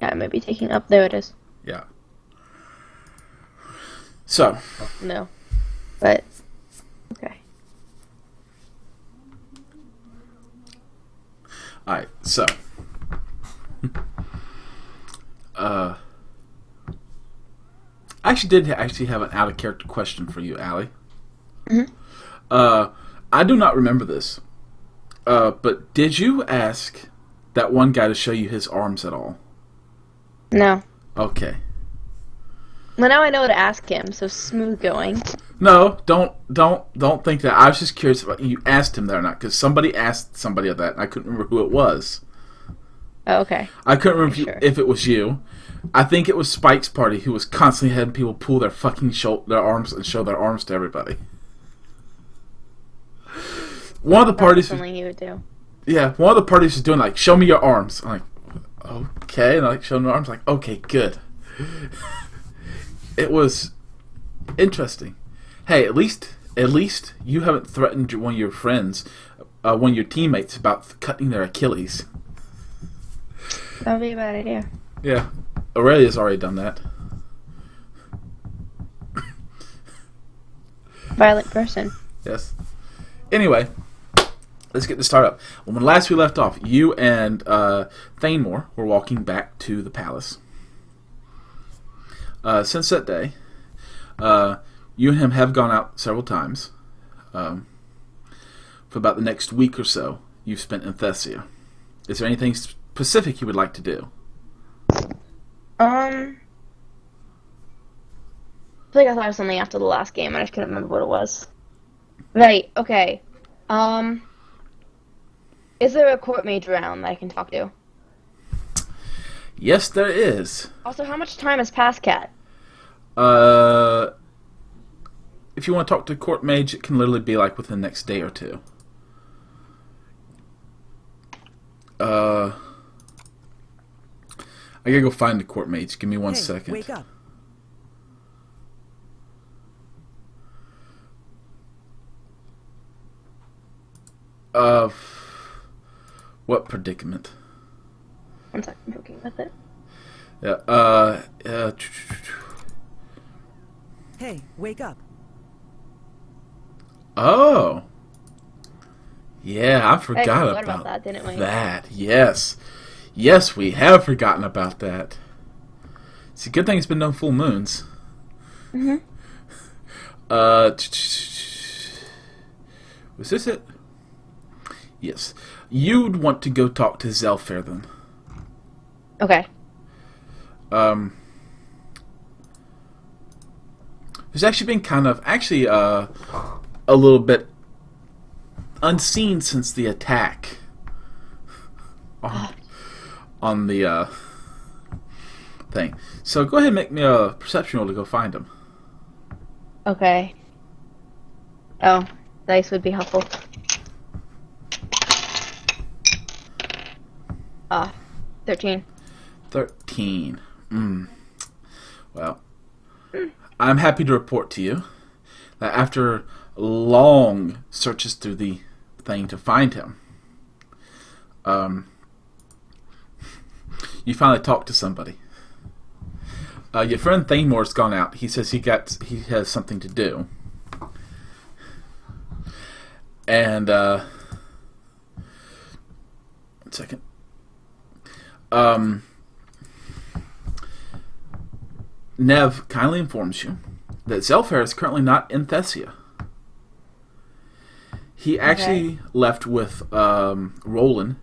Yeah, I might be taking up. There it is. Yeah. So, No, but okay. alright, so. I actually did have an out of character question for you, Allie. Mm-hmm. Uh, I do not remember this. But did you ask that one guy to show you his arms at all? No. Okay. Well, now I know what to ask him. So smooth going. No, don't think that. I was just curious if you asked him that or not, because somebody asked somebody of that, and I couldn't remember who it was. Oh, okay. I couldn't remember Sure. if it was you. I think it was Spike's party, who was constantly having people pull their fucking their arms and show their arms to everybody. One of the That's parties, something he would do. yeah, one of the parties was doing like, show me your arms. I'm like, okay, and I like showing my arms, like, okay, good. It was interesting. Hey, at least you haven't threatened one of your friends, one of your teammates, about cutting their Achilles. That would be a bad idea. Yeah, Aurelia's already done that. Violent person. Yes. Anyway, let's get this started up. Well, when last we left off, you and Thanemore were walking back to the palace. Since that day, you and him have gone out several times. For about the next week or so, you've spent in Thessia. Is there anything specific you would like to do? I feel like I thought of something after the last game, and I just couldn't remember what it was. Right. Okay. Is there a court mage around that I can talk to? Yes, there is. Also, how much time has passed, Cat? If you want to talk to Court Mage, it can literally be like within the next day or two. I gotta go find the Court Mage. Give me one second. Wake up. What predicament? One second, I'm joking with it. Yeah, Hey, wake up. oh. Yeah, I Hey, forgot we about that, didn't we? that. Yes. Yes, we have forgotten about that. It's a good thing it's been done full moons. Mm-hmm. Was this it? Yes. You'd want to go talk to Zelfair then. Okay. There's actually been kind of, a little bit unseen since the attack on the thing. So go ahead and make me a perception roll to go find him. Okay. Oh, dice would be helpful. 13. 13. Well, I'm happy to report to you that after long searches through the thing to find him, you finally talked to somebody. Your friend Thanemore's gone out. He says he has something to do. And, 1 second. Nev kindly informs you that Zelfair is currently not in Thessia. He actually left with Roland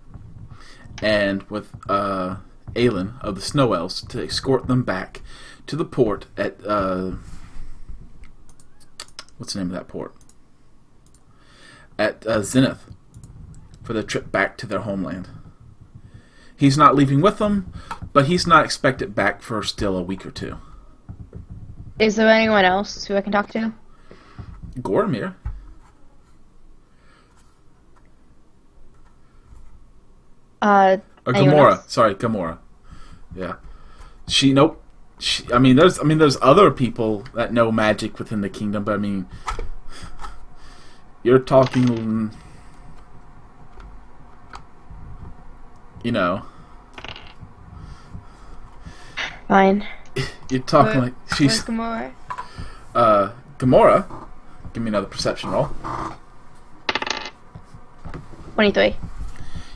and with Aelin of the Snow Elves to escort them back to the port at what's the name of that port? At Zenith for the trip back to their homeland. He's not leaving with them, but he's not expected back for still a week or two. Is there anyone else who I can talk to? Gormir. Or Anyone Gamora. else? Sorry, Gamora. Yeah. Nope. There's other people that know magic within the kingdom, but I mean, you're talking, you know. Fine. You're talking Where, like where's she's Gamora? Gamora. Give me another perception roll. 23.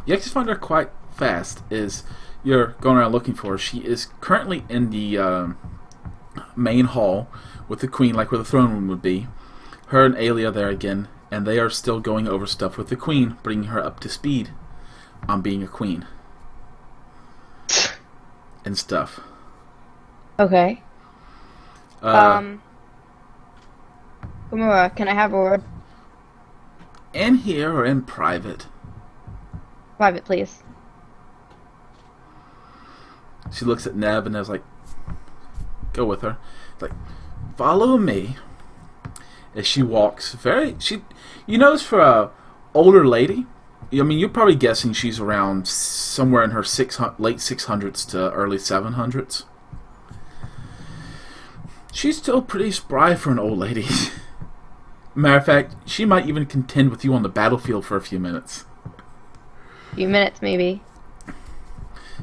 You actually find her quite fast. Is you're going around looking for her. She is currently in the main hall with the queen, like where the throne room would be. Her and Aelia there again, and they are still going over stuff with the queen, bringing her up to speed on being a queen and stuff. Okay. Uh, Gamora, can I have a word? in here or in private? Private, please. She looks at Neb and is like, go with her. It's like, follow me. As she walks, you notice for a older lady, I mean, you're probably guessing she's around somewhere in her late 600s to early 700s. She's still pretty spry for an old lady. Matter of fact, she might even contend with you on the battlefield for a few minutes. Few minutes, maybe.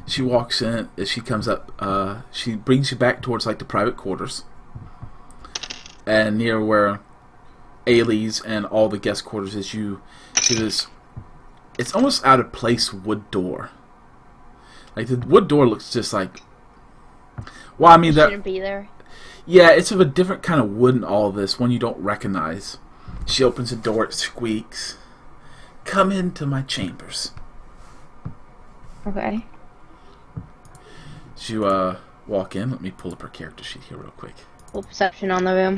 She walks in, as she comes up, she brings you back towards like the private quarters. And near where Ailey's and all the guest quarters is, you see this, it's almost out of place wood door. Like the wood door looks just like, well, I mean, that Shouldn't be there. yeah, it's of a different kind of wood in all of this, one you don't recognize. She opens the door, it squeaks. Come into my chambers. Okay. As you walk in, let me pull up her character sheet here real quick. Full perception on the room.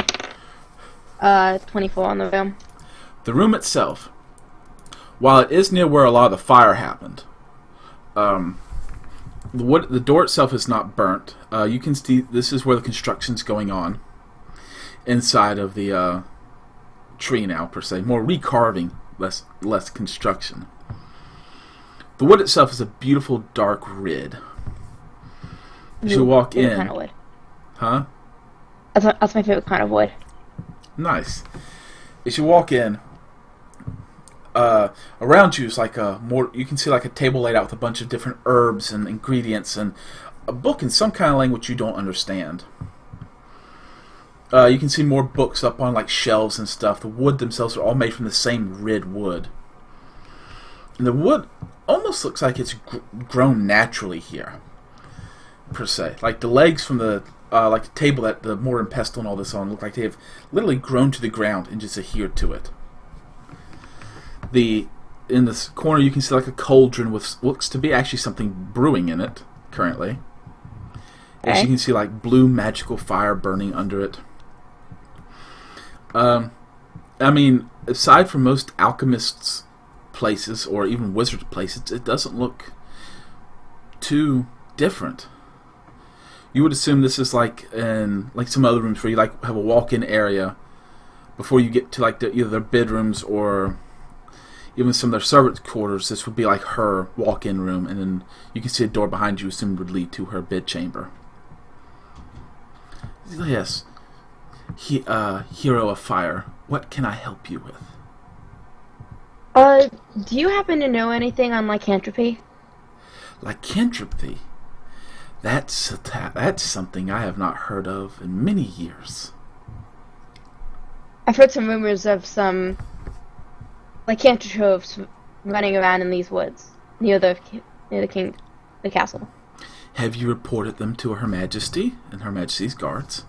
24 on the room. The room itself, while it is near where a lot of the fire happened, the door itself is not burnt. You can see this is where the construction's going on inside of the tree now, per se. More recarving, less construction. The wood itself is a beautiful dark red. As you walk in, Kind of wood. huh? That's my favorite kind of wood. Nice. As you walk in, around you is like you can see like a table laid out with a bunch of different herbs and ingredients and a book in some kind of language you don't understand. You can see more books up on like shelves and stuff. The wood themselves are all made from the same red wood. And the wood almost looks like it's grown naturally here, per se. Like the legs from the like the table that the mortar and pestle and all this on look like they have literally grown to the ground and just adhered to it. In this corner you can see like a cauldron with looks to be actually something brewing in it currently. As you can see like blue magical fire burning under it. I mean, aside from most alchemists' places or even wizards' places, it doesn't look too different. You would assume this is like in like some other rooms where you like have a walk-in area before you get to like either their bedrooms or even some of their servants' quarters. This would be like her walk-in room, and then you can see a door behind you, assumed would lead to her bedchamber. Yes, hero of fire. What can I help you with? Do you happen to know anything on lycanthropy? Lycanthropy? That's something I have not heard of in many years. I've heard some rumors of some lycanthropes running around in these woods near the castle. Have you reported them to Her Majesty and Her Majesty's guards?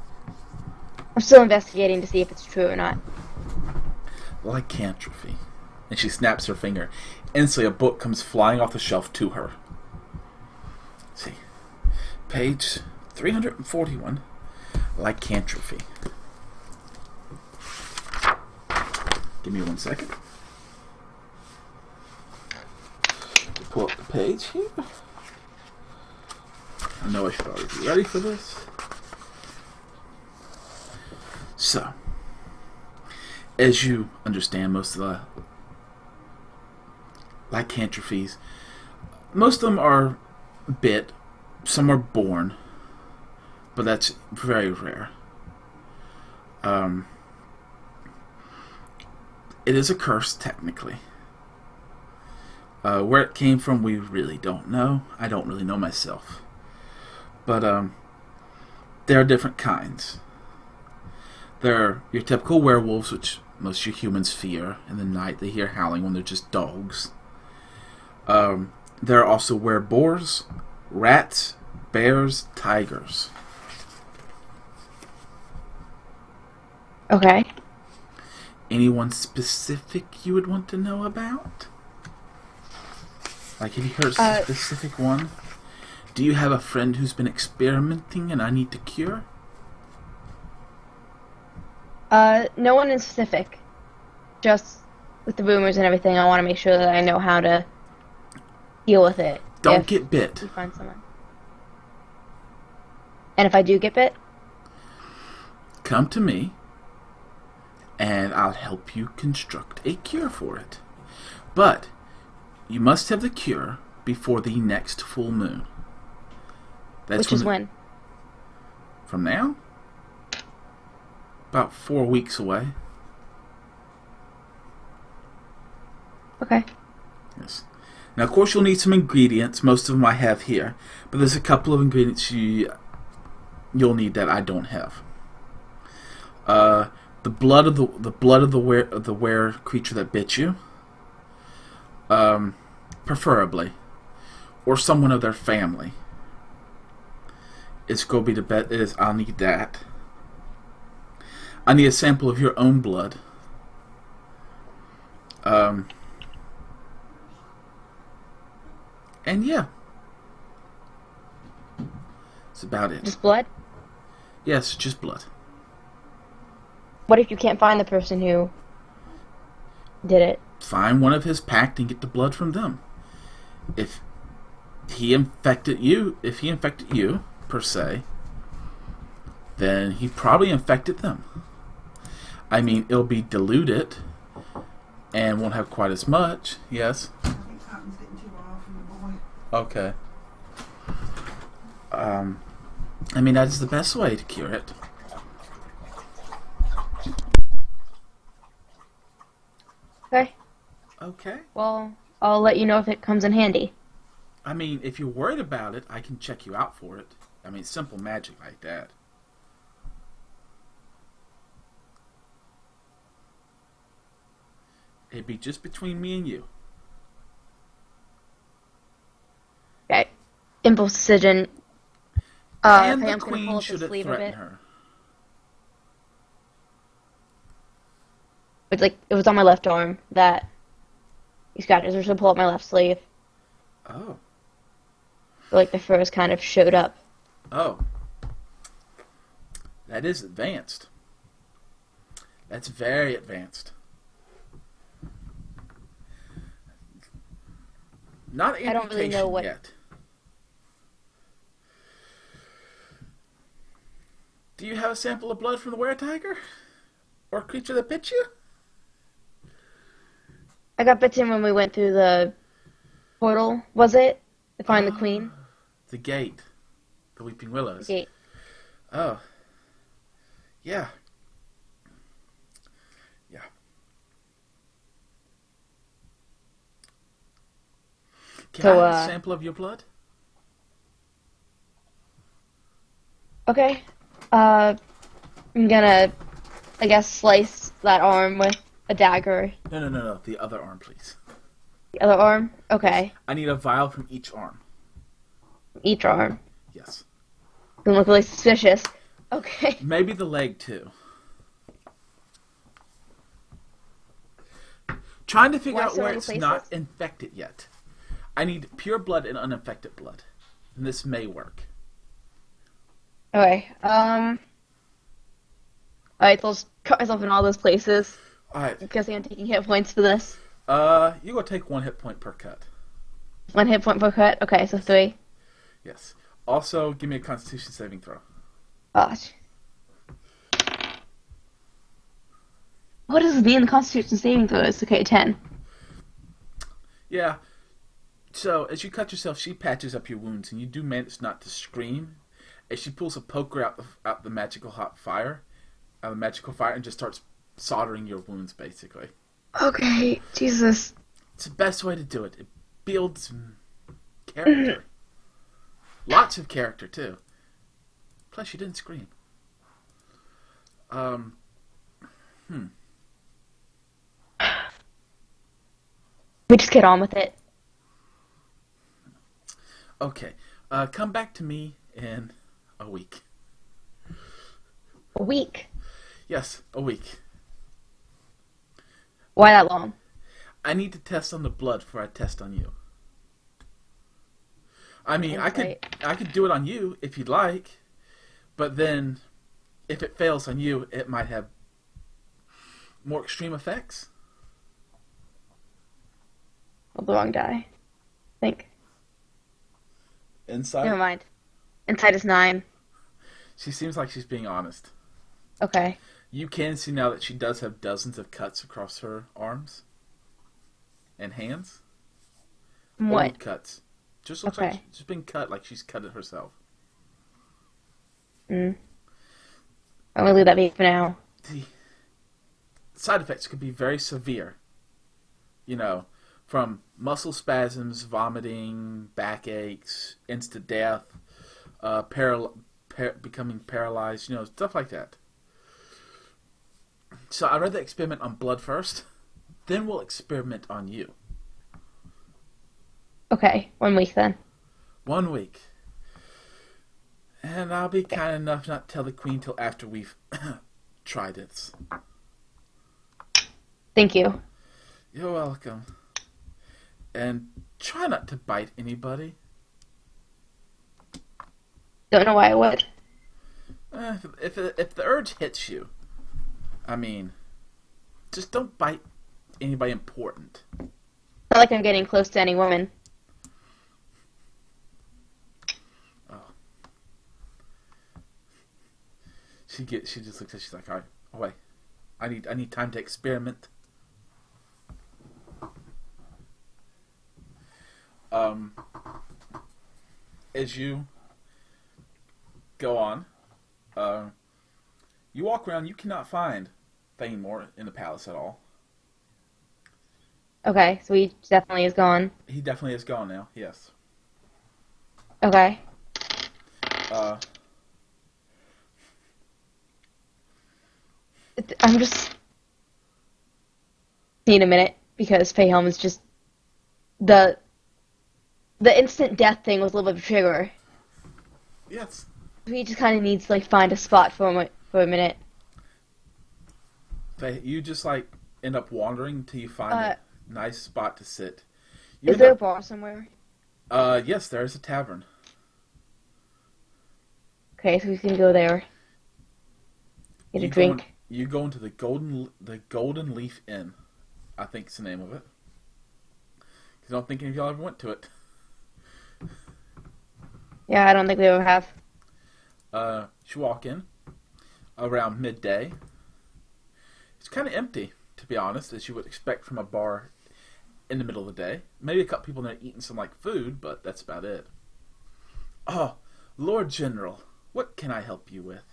I'm still investigating to see if it's true or not. Lycanthropy. And she snaps her finger. Instantly, a book comes flying off the shelf to her. Let's see. Page 341. Lycanthropy. Give me 1 second. Pull up the page here. I know I should already be ready for this. So, as you understand, most of the lycanthropies, most of them are bit, some are born, but that's very rare. It is a curse, technically. Where it came from, we really don't know. I don't really know myself. But There are different kinds. There are your typical werewolves, which most of you humans fear. In the night, they hear howling when they're just dogs. There are also wereboars, rats, bears, tigers. Okay. Anyone specific you would want to know about? Like, have you heard of a specific one? Do you have a friend who's been experimenting and I need to cure? No one in specific. Just with the rumors and everything, I want to make sure that I know how to deal with it. Don't get bit. You find someone. And if I do get bit? Come to me, and I'll help you construct a cure for it. But you must have the cure before the next full moon. Which is when? From now? About 4 weeks away. Okay. Yes. Now, of course, you'll need some ingredients. Most of them I have here, but there's a couple of ingredients you'll need that I don't have. The blood of the were creature that bit you, preferably, or someone of their family. It's going to be the best. I'll need that. I need a sample of your own blood. And yeah, that's about it. Just blood? Yes, just blood. What if you can't find the person who did it? Find one of his pact and get the blood from them. If he infected you, per se, then he probably infected them. I mean, it'll be diluted and won't have quite as much. Yes. Okay. I mean, that's the best way to cure it. Okay. Okay. Well, I'll let you know if it comes in handy. I mean, if you're worried about it, I can check you out for it. I mean, simple magic like that. It'd be just between me and you. Okay. Impulse decision. And okay, the I'm gonna pull queen up the shouldn't sleeve of threaten it. her. It's like it was on my left arm that you scratches. We're just gonna pull up my left sleeve. Oh. Like the furs kind of showed up. Oh. That is advanced. That's very advanced. Not amputation I don't really know what. yet. Do you have a sample of blood from the were-tiger? Or creature that bit you? I got bitten when we went through the portal. Was it to find the queen? The gate. The Weeping Willows. The gate. Oh. Yeah. Yeah. Can I have a sample of your blood? Okay. I'm gonna, I guess, slice that arm with a dagger. No. The other arm, please. The other arm? Okay. I need a vial from each arm. Each arm. Yes. Doesn't look really suspicious. Okay. Maybe the leg, too. Trying to figure Why out so where many it's places? not infected yet. I need pure blood and uninfected blood. And this may work. Okay. Alright, so I'll just cut myself in all those places. Alright. Because I'm taking hit points for this. You're going to take 1 hit point per cut. 1 hit point per cut? Okay, so 3. Yes. Also, give me a Constitution saving throw. Gosh. What does it mean the Constitution saving throw is? Okay, 10. Yeah. So, as you cut yourself, she patches up your wounds, and you do manage not to scream. As she pulls a poker out the magical fire, and just starts soldering your wounds, basically. Okay, Jesus. It's the best way to do it. It builds character. Lots of character, too. Plus, you didn't scream. Um, hmm. We just get on with it. Okay. Come back to me in a week. A week. Yes, a week. Why that long? I need to test on the blood before I test on you. I mean, Insight. I could do it on you if you'd like, but then if it fails on you, it might have more extreme effects. Oh, the wrong die. Think. Never Inside, mind. Inside is 9. she seems like she's being honest. Okay. You can see now that she does have dozens of cuts across her arms and hands. What? Old cuts. Just looks like Okay. she's been cut like she's cut it herself. I'm gonna leave that be for now. The side effects could be very severe. You know, from muscle spasms, vomiting, backaches, instant death, becoming paralyzed, you know, stuff like that. So I'd rather experiment on blood first, then we'll experiment on you. Okay, 1 week then. 1 week. And I'll be kind enough not to tell the queen till after we've tried it. Thank you. You're welcome. And try not to bite anybody. Don't know why I would. If the urge hits you, I mean, just don't bite anybody important. Not like I'm getting close to any woman. Oh. She just looks at she's like, all right, oh wait, I need time to experiment. Um, as you go on, you walk around. You cannot find Thanemore in the palace at all. Okay, so he definitely is gone. He definitely is gone now. Yes. Okay. Uh, I'm just need a minute because Fayhelm is just the instant death thing was a little bit of a trigger. yes. He just kind of needs to like find a spot for a minute. You just like end up wandering until you find a nice spot to sit. You Is end there a up, bar somewhere? yes, there is a tavern. Okay, so we can go there. Get a drink. You go into the Golden Leaf Inn. I think it's the name of it. 'Cause I don't think any of y'all ever went to it. Yeah, I don't think we ever have. You walk in around midday. It's kind of empty, to be honest, as you would expect from a bar in the middle of the day. Maybe a couple people in there eating some like food, but that's about it. Oh, Lord General, what can I help you with?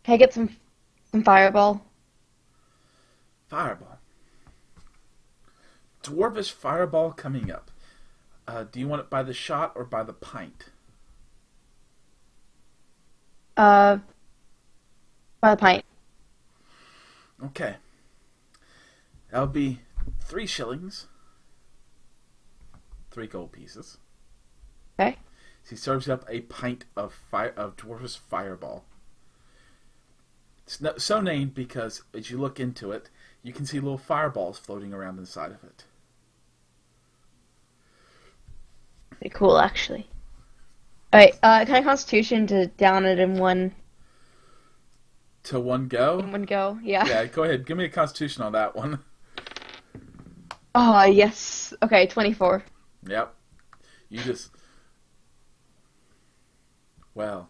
Can I get some fireball? Fireball. Dwarvish Fireball coming up. Do you want it by the shot or by the pint? By the pint. Okay. That'll be 3 shillings. 3 gold pieces. Okay. So he serves you up a pint of Dwarvish Fireball. It's so named because as you look into it, you can see little fireballs floating around inside of it. Pretty cool, actually. Alright, can I Constitution to down it in one To one go? go? Yeah. Yeah, go ahead. Give me a constitution on that one. Oh, yes. Okay, 24. Yep. You just... Well...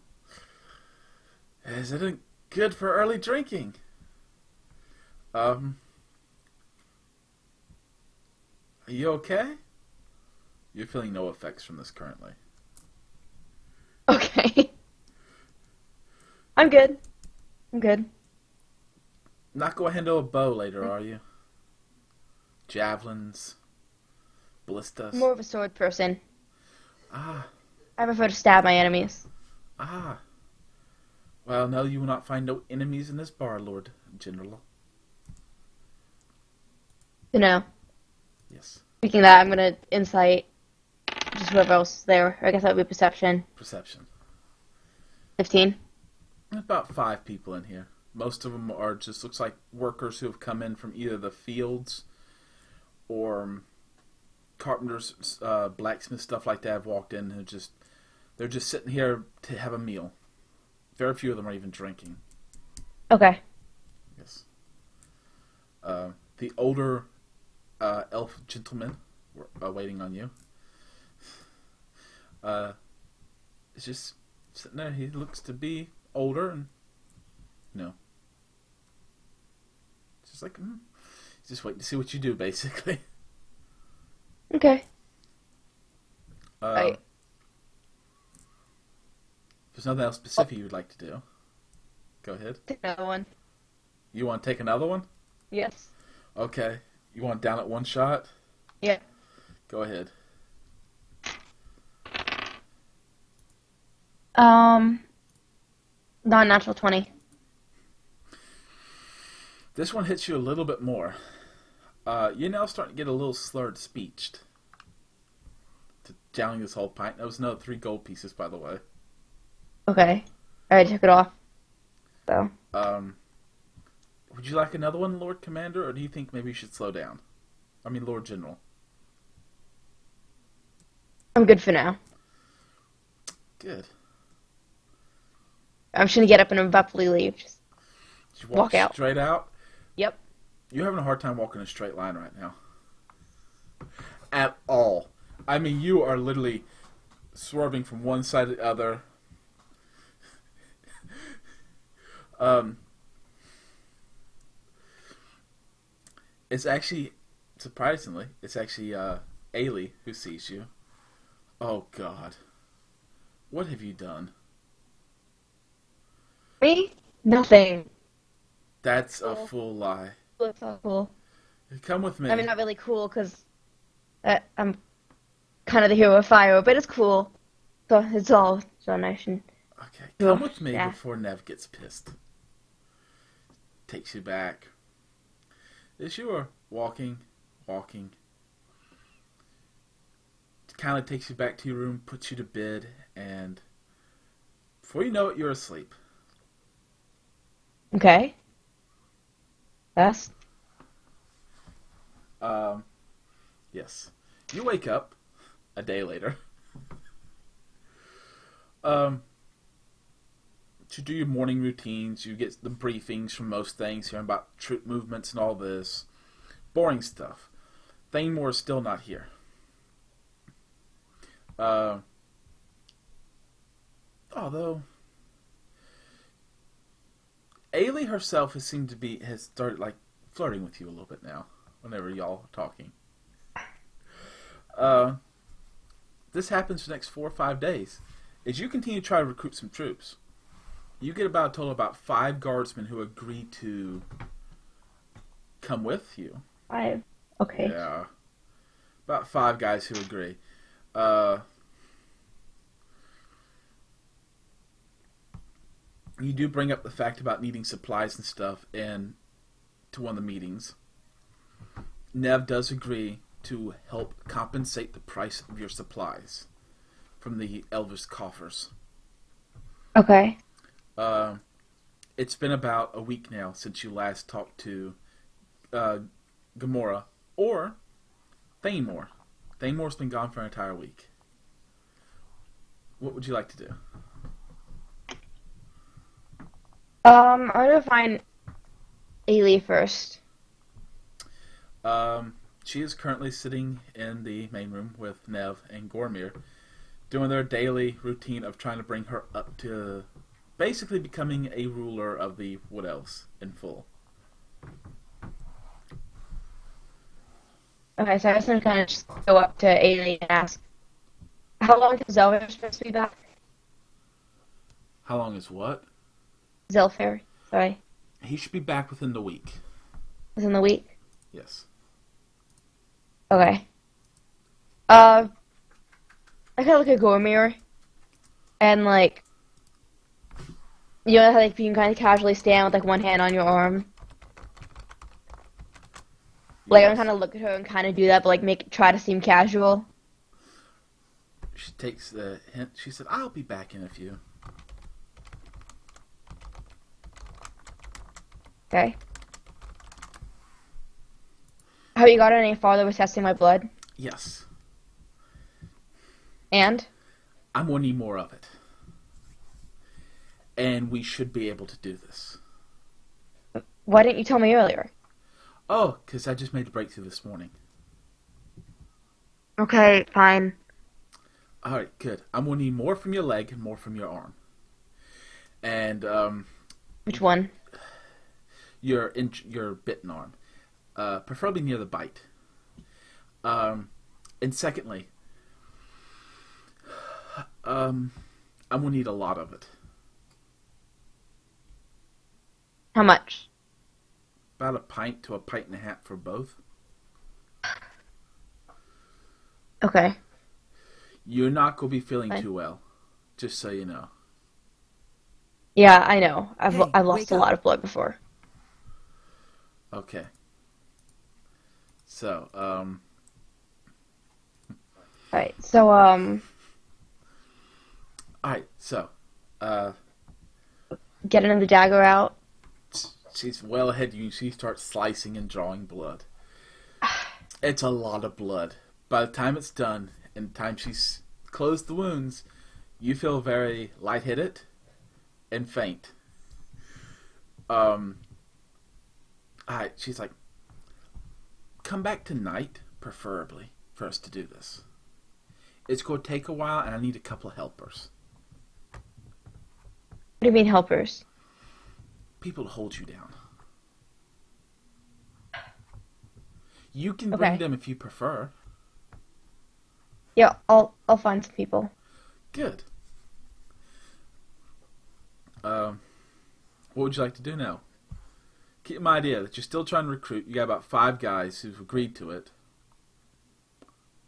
Is it good for early drinking? Are you okay? You're feeling no effects from this currently. Okay. I'm good. I'm good. Not going to handle a bow later, are you? Javelins, ballistas. I'm more of a sword person. Ah, I prefer to stab my enemies. Ah. Well, no, you will not find no enemies in this bar, Lord General. You know. Yes. Speaking of that, I'm gonna insight just whoever else is there. I guess that would be perception. Perception. 15. There's about 5 people in here. Most of them are just looks like workers who have come in from either the fields or carpenters, blacksmith, stuff like that have walked in and they're just sitting here to have a meal. Very few of them are even drinking. Okay. Yes. The older elf gentleman waiting on you is just sitting there. He looks to be older and just like he's just waiting to see what you do, basically. Okay. If there's nothing else specific you would like to do, go ahead. Take another one. You want to take another one? Yes. Okay. You want down at one shot? Yeah. Go ahead. Non-natural 20. This one hits you a little bit more. You're now starting to get a little slurred speeched. To downing this whole pint. That was another 3 gold pieces, by the way. Okay. I took it off. So. Would you like another one, Lord Commander, or do you think maybe you should slow down? I mean, Lord General. I'm good for now. Good. I'm just gonna get up and abruptly leave. Just Did you walk out. Straight out? Yep. You're having a hard time walking a straight line right now. At all. I mean, you are literally swerving from one side to the other. It's actually, surprisingly, it's actually Ailey who sees you. Oh, God. What have you done? Me? Nothing. That's a Cool. full lie. Looks so cool. Come with me. I mean, not really cool because I'm kind of the hero of fire, but it's cool. So it's all nice and Okay, cool. come with me Yeah. before Nev gets pissed. Takes you back. As you are walking, kind of takes you back to your room, puts you to bed, and before you know it, you're asleep. Okay. That's Yes. You wake up a day later. To do your morning routines, you get the briefings from most things, hearing about troop movements and all this. Boring stuff. Thanemore is still not here. Although Ailey herself has started like flirting with you a little bit now. Whenever y'all are talking. This happens for the next 4 or 5 days. As you continue to try to recruit some troops, you get about a total of about 5 guardsmen who agree to come with you. 5. Okay. Yeah. About 5 guys who agree. You do bring up the fact about needing supplies and stuff to one of the meetings. Nev does agree to help compensate the price of your supplies from the Elvish coffers. Okay. It's been about a week now since you last talked to Gamora or Thanemore. Thanemore's been gone for an entire week. What would you like to do? I'm gonna find Ailey first. She is currently sitting in the main room with Nev and Gormir, doing their daily routine of trying to bring her up to basically becoming a ruler of the Wood Elves in full. Okay, so I was gonna kind of just go up to Ailey and ask, how long is Zelfair supposed to be back? How long is what? Zelfair, sorry. He should be back within the week. Within the week? Yes. Okay. I gotta look at Gormir. And like, you know how like you can kind of casually stand with like one hand on your arm. Like I'm kind Yes. of look at her and kind of do that, but like make try to seem casual. She takes the hint. She said, "I'll be back in a few." Okay. Have you gotten any farther with testing my blood? Yes. And I'm gonna need more of it, and we should be able to do this. why didn't you tell me earlier? Oh, because I just made the breakthrough this morning. Okay, fine. All right, good. I'm gonna need more from your leg and more from your arm, and Which one? your bitten arm, preferably near the bite. And secondly, I'm gonna need a lot of it. How much? About a pint to a pint and a half for both. Okay, You're not gonna be feeling fine. too well, just so you know. Yeah, I know. Hey, I've lost wake a up. lot of blood before. Okay. So, All right. So all right. So, uh, get another dagger out. she's well ahead of you. She starts slicing and drawing blood. It's a lot of blood. By the time it's done, and the time she's closed the wounds, you feel very lightheaded and faint. Um, alright, she's like, come back tonight, preferably, for us to do this. It's going to take a while, and I need a couple of helpers. What do you mean helpers? People to hold you down. You can bring Okay. them if you prefer. Yeah, I'll find some people. Good. Um, what would you like to do now? Keep in mind idea that you're still trying to recruit. You got about 5 guys who've agreed to it.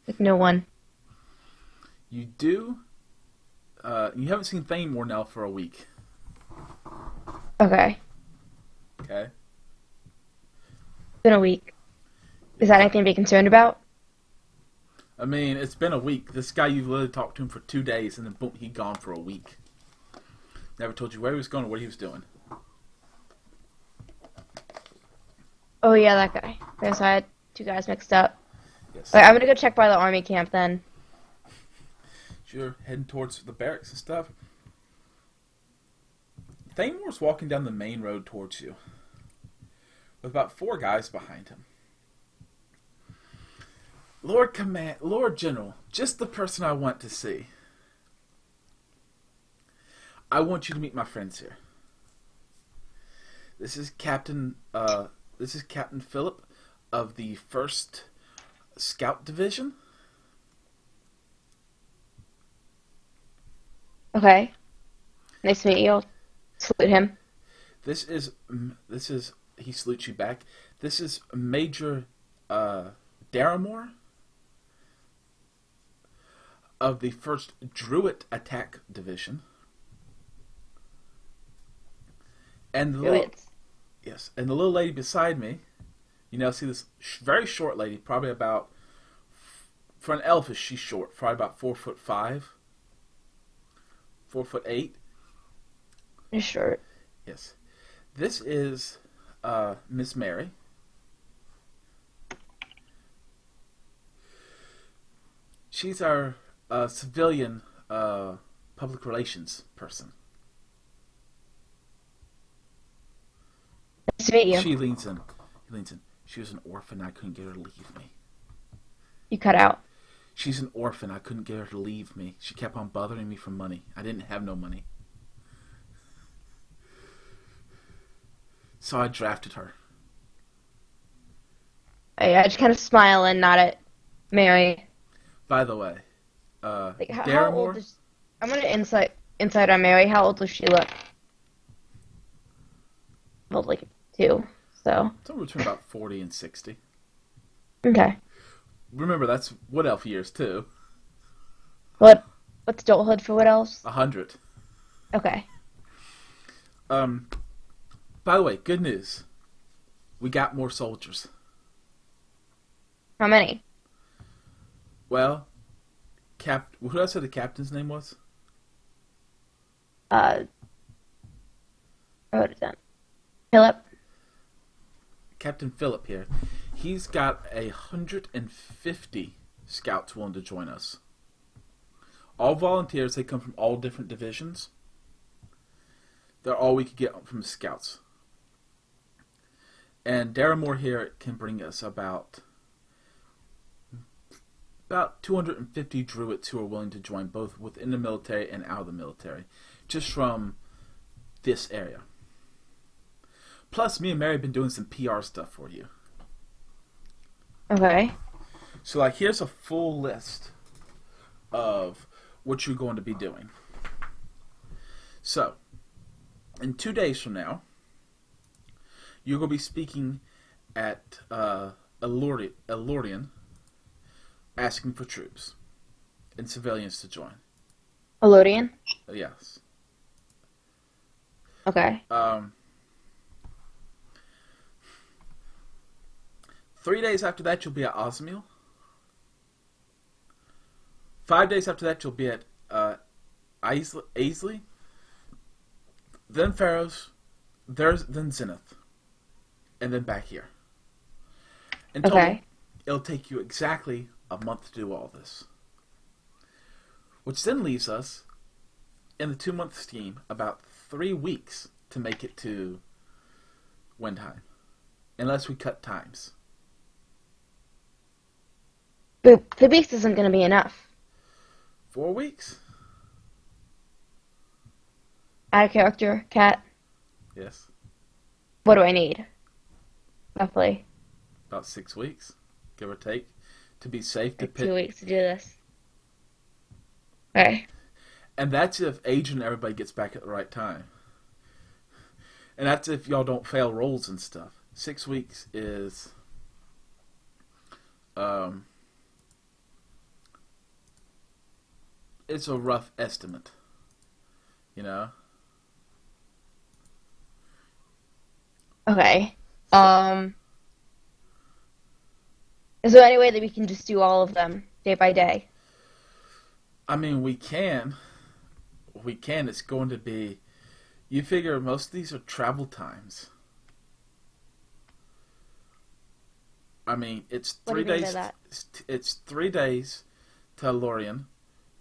Like no one. You do. You haven't seen Thanemore now for a week. Okay. Okay. It's been a week. Is that anything to be concerned about? I mean, it's been a week. This guy, you've literally talked to him for 2 days, and then boom, he gone for a week. Never told you where he was going or what he was doing. Oh yeah, that guy. I guess I had two guys mixed up. Yes. Alright, I'm gonna go check by the army camp then. So you're heading towards the barracks and stuff. Thanemore's walking down the main road towards you, with about 4 guys behind him. Lord General, just the person I want to see. I want you to meet my friends here. This is Captain Philip of the 1st Scout Division. Okay. Nice to meet you. I'll salute him. This is he salutes you back. This is Major Daramore of the 1st Druid Attack Division. And the little, Druids. yes, and the little lady beside me, you now see this very short lady, probably about, for an elf, she's short, probably about 4'5", 4'8". You're short. Yes, this is Miss Mary. She's our civilian public relations person. Nice to meet you. She leans in. He leans in. She was an orphan. I couldn't get her to leave me. You cut out. She's an orphan. I couldn't get her to leave me. She kept on bothering me for money. I didn't have no money. So I drafted her. I just kind of smile and nod at Mary. By the way, Like how old Daramore, is? I'm gonna insight on Mary. How old does she look? Well, like 2. So somewhere between about 40 and 60. okay. Remember, that's Wood Elf years, too. What's What's adulthood for what else? 100. Okay. Um, by the way, good news. We got more soldiers. How many? Well, Who did I say the captain's name was? Uh, I wrote it down. Philip. Captain Philip here. He's got 150 scouts willing to join us. All volunteers. They come from all different divisions. They're all we could get from the scouts. And Darramore here can bring us about 250 druids who are willing to join, both within the military and out of the military, just from this area. Plus, me and Mary have been doing some PR stuff for you. Okay. So, like, here's a full list of what you're going to be doing. So, in 2 days from now, you're going to be speaking at Elorian, asking for troops and civilians to join. Elodian? Yes. Okay. 3 days after that, you'll be at Osmiel. 5 days after that, you'll be at Aisley. Then Pharaohs. Then Zenith. And then back here. In total, Okay. it'll take you exactly a month to do all this. Which then leaves us, in the 2-month scheme, about 3 weeks to make it to Windheim. Unless we cut times. But the beast isn't going to be enough. 4 weeks? Out of character, Cat. Yes. What do I need? Roughly. About 6 weeks, give or take, to be safe to Like pick. 2 weeks to do this. Okay. And that's if Age and everybody gets back at the right time. And that's if y'all don't fail rolls and stuff. 6 weeks is it's a rough estimate. You know? Okay. Is there any way that we can just do all of them day by day? I mean, we can. We can. It's going to be... You figure most of these are travel times. I mean, it's What do 3 you mean by days. that? It's 3 days to Lorien,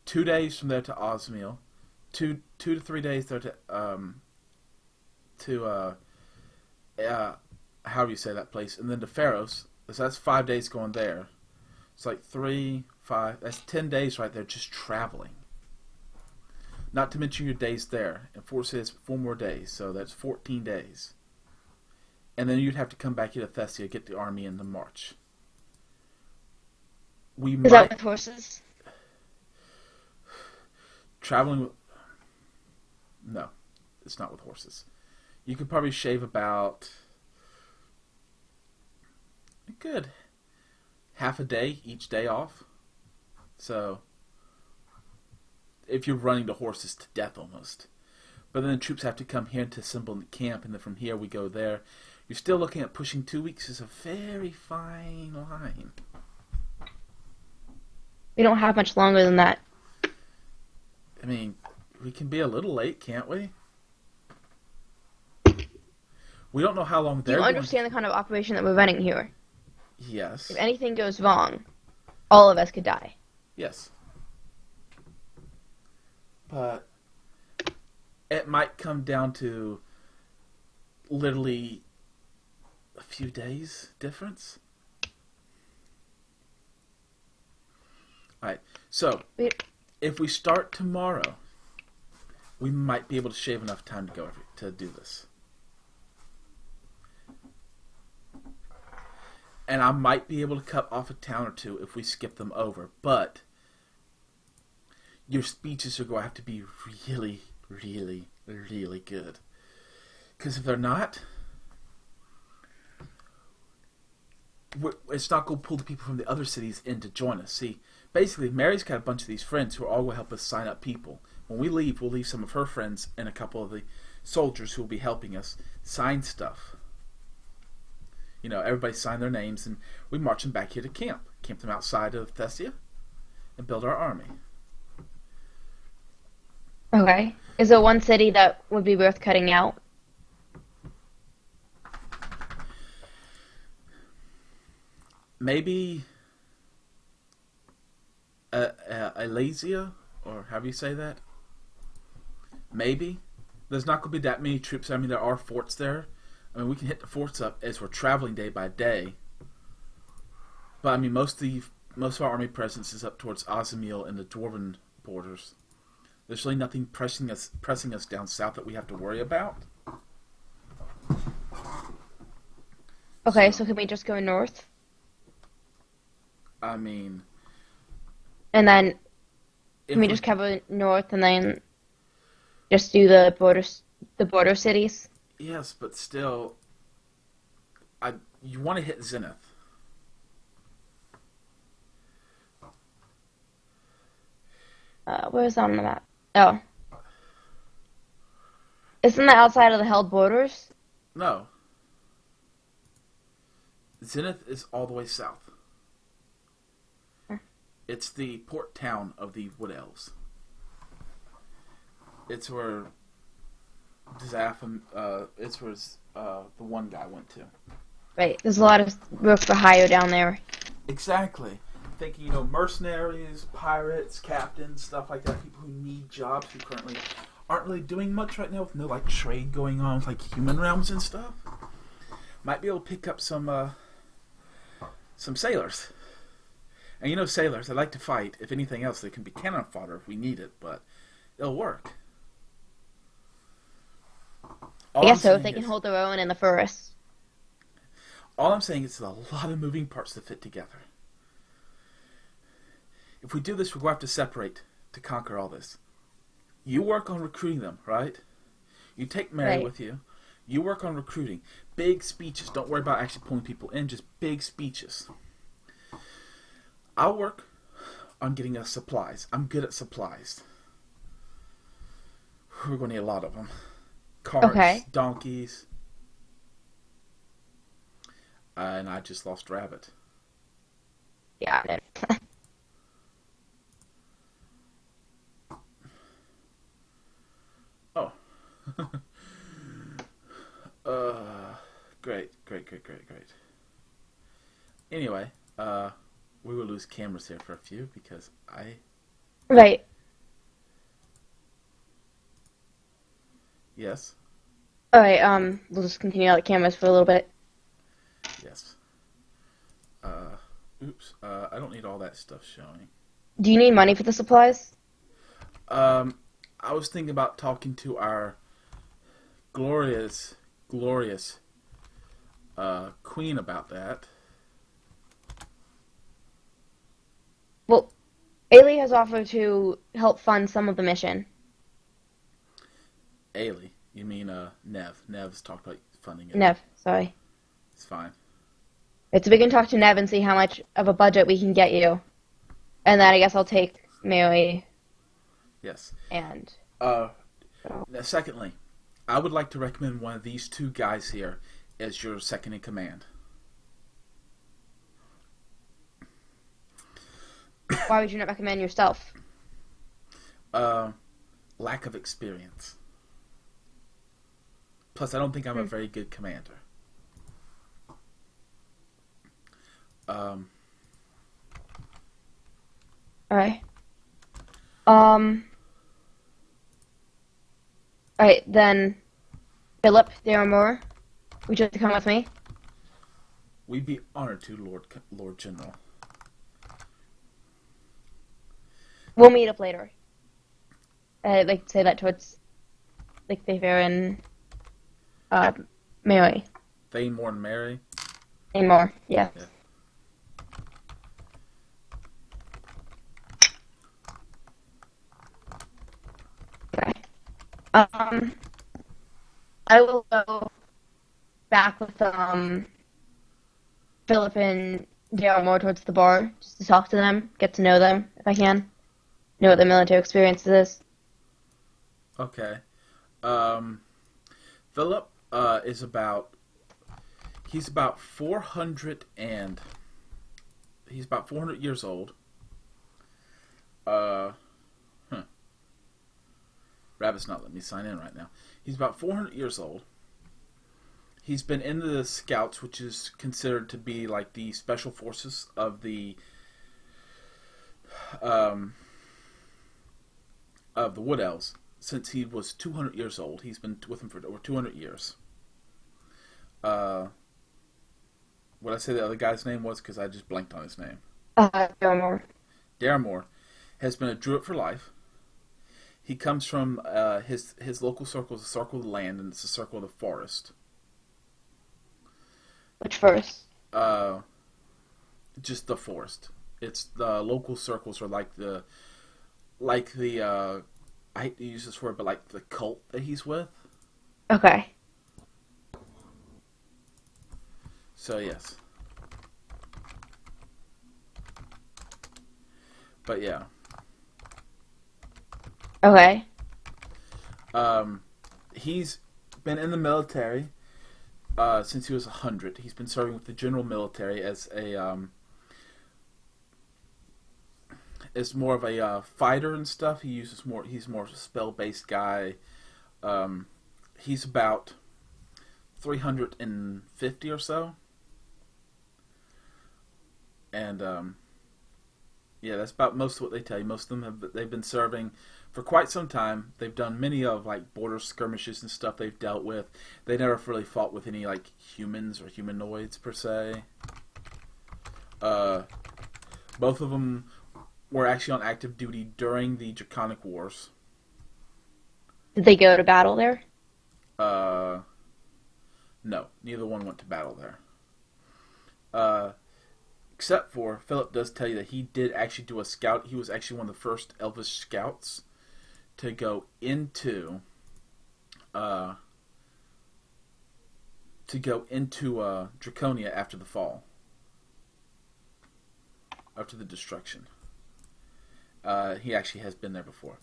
2 days from there to Osmiel, 2 to 3 days there to however you say that place, and then to Pharos. So that's 5 days going there. It's like 3, 5. That's 10 days right there just traveling. Not to mention your days there, and 4 says 4 more days, so that's 14 days. And then you'd have to come back here to Thessia, get the army in the march. We Is might that with horses? traveling with. No, it's not with horses. You could probably shave about a good half a day each day off. So if you're running the horses to death almost. But then the troops have to come here to assemble in the camp, and then from here we go there. You're still looking at pushing 2 weeks. Is a very fine line. We don't have much longer than that. I mean, we can be a little late, can't we? We don't know how long You they're going. understand the kind of operation that we're running here. Yes. If anything goes wrong, all of us could die. Yes. But it might come down to literally a few days difference. Alright, so if we start tomorrow, we might be able to shave enough time to do this. And I might be able to cut off a town or two if we skip them over, but your speeches are going to have to be really, really, really good. Because if they're not, it's not going to pull the people from the other cities in to join us. See, Basically, Mary's got a bunch of these friends who are all going to help us sign up people. When we leave, we'll leave some of her friends and a couple of the soldiers who will be helping us sign stuff. Everybody sign their names, and we march them back here to camp them outside of Thessia, and build our army. Okay. Is there one city that would be worth cutting out? Maybe Alasia, or how do you say that? Maybe. There's not going to be that many troops. I mean, there are forts there. I mean, we can hit the forts up as we're traveling day by day. But I mean, most of our army presence is up towards Azamil and the Dwarven borders. There's really nothing pressing us down south that we have to worry about. Okay, so can we just go north? I mean, And then if can we we, just cover north and then just do the border cities? yes, but still, you want to hit Zenith. Where is that on the map? Oh, isn't that outside of the held borders? No, Zenith is all the way south. Huh. It's the port town of the Wood Elves. It's where it's where the one guy went to. Right. There's a lot of work for hire down there. Exactly. Thinking, mercenaries, pirates, captains, stuff like that. People who need jobs who currently aren't really doing much right now with no trade going on with human realms and stuff. Might be able to pick up some sailors. And sailors, they like to fight. If anything else, they can be cannon fodder if we need it, but it'll work. I guess so, if they can hold their own in the forest. All I'm saying is there's a lot of moving parts to fit together. If we do this, we're going to have to separate to conquer all this. You work on recruiting them, right? You take Mary with you. You work on recruiting. Big speeches. Don't worry about actually pulling people in, just big speeches. I'll work on getting us supplies. I'm good at supplies. We're going to need a lot of them. Carts, donkeys. And I just lost Rabbit. Yeah. Oh. Great. Anyway, we will lose cameras here for a few because Right. Yes. Alright, we'll just continue out the cameras for a little bit. Yes. Oops. I don't need all that stuff showing. Do you need money for the supplies? I was thinking about talking to our glorious queen about that. Well, Ailey has offered to help fund some of the mission. Ailey, you mean Nev? Nev's talked about funding it. Nev, sorry. It's fine. Right, so we can talk to Nev and see how much of a budget we can get you. And then I guess I'll take Mary Yes. and... Now, secondly, I would like to recommend one of these two guys here as your second in command. Why would you not recommend yourself? Lack of experience. Plus, I don't think I'm a very good commander. Alright. Alright, then... Philip, there are more. Would you like to come with me? We'd be honored to, Lord General. We'll meet up later. I'd like to say that towards... Like, Fair and... Mary. Thanemore and Mary? And more, yeah. Okay. I will go back with Philip and Yeah, more towards the bar, just to talk to them, get to know them if I can, know what their military experience is. Okay. Um, Philip is about he's about 400 and he's about 400 years old. Uh, huh. Rabbit's not letting me sign in right now. He's about 400 years old. He's been in the Scouts, which is considered to be like the special forces um, of the Wood Elves since he was 200 years old. He's been with them for over 200 years. Uh, what I say the other guy's name was because I just blanked on his name. More. Daramore has been a druid for life. He comes from his local circle is a circle of the land, and it's a circle of the forest. Which first? Uh, just the forest. It's the local circles are like the I hate to use this word, but like the cult that he's with. Okay. So yes, but yeah, Okay. um, he's been in the military since he was 100. He's been serving with the general military as more of a fighter and stuff. He's more of a spell based guy. Um, he's about 350 or so, and yeah, that's about most of what they tell you. Most of them they've been serving for quite some time. They've done many of like border skirmishes and stuff they've dealt with. They never really fought with any like humans or humanoids per se. Uh, Both of them were actually on active duty during the Draconic Wars. Did they go to battle there? Uh, no, neither one went to battle there. Uh, Except for Philip does tell you that he did actually do a scout. He was actually one of the first Elvish scouts to go into uh, Draconia after the fall, after the destruction. He actually has been there before.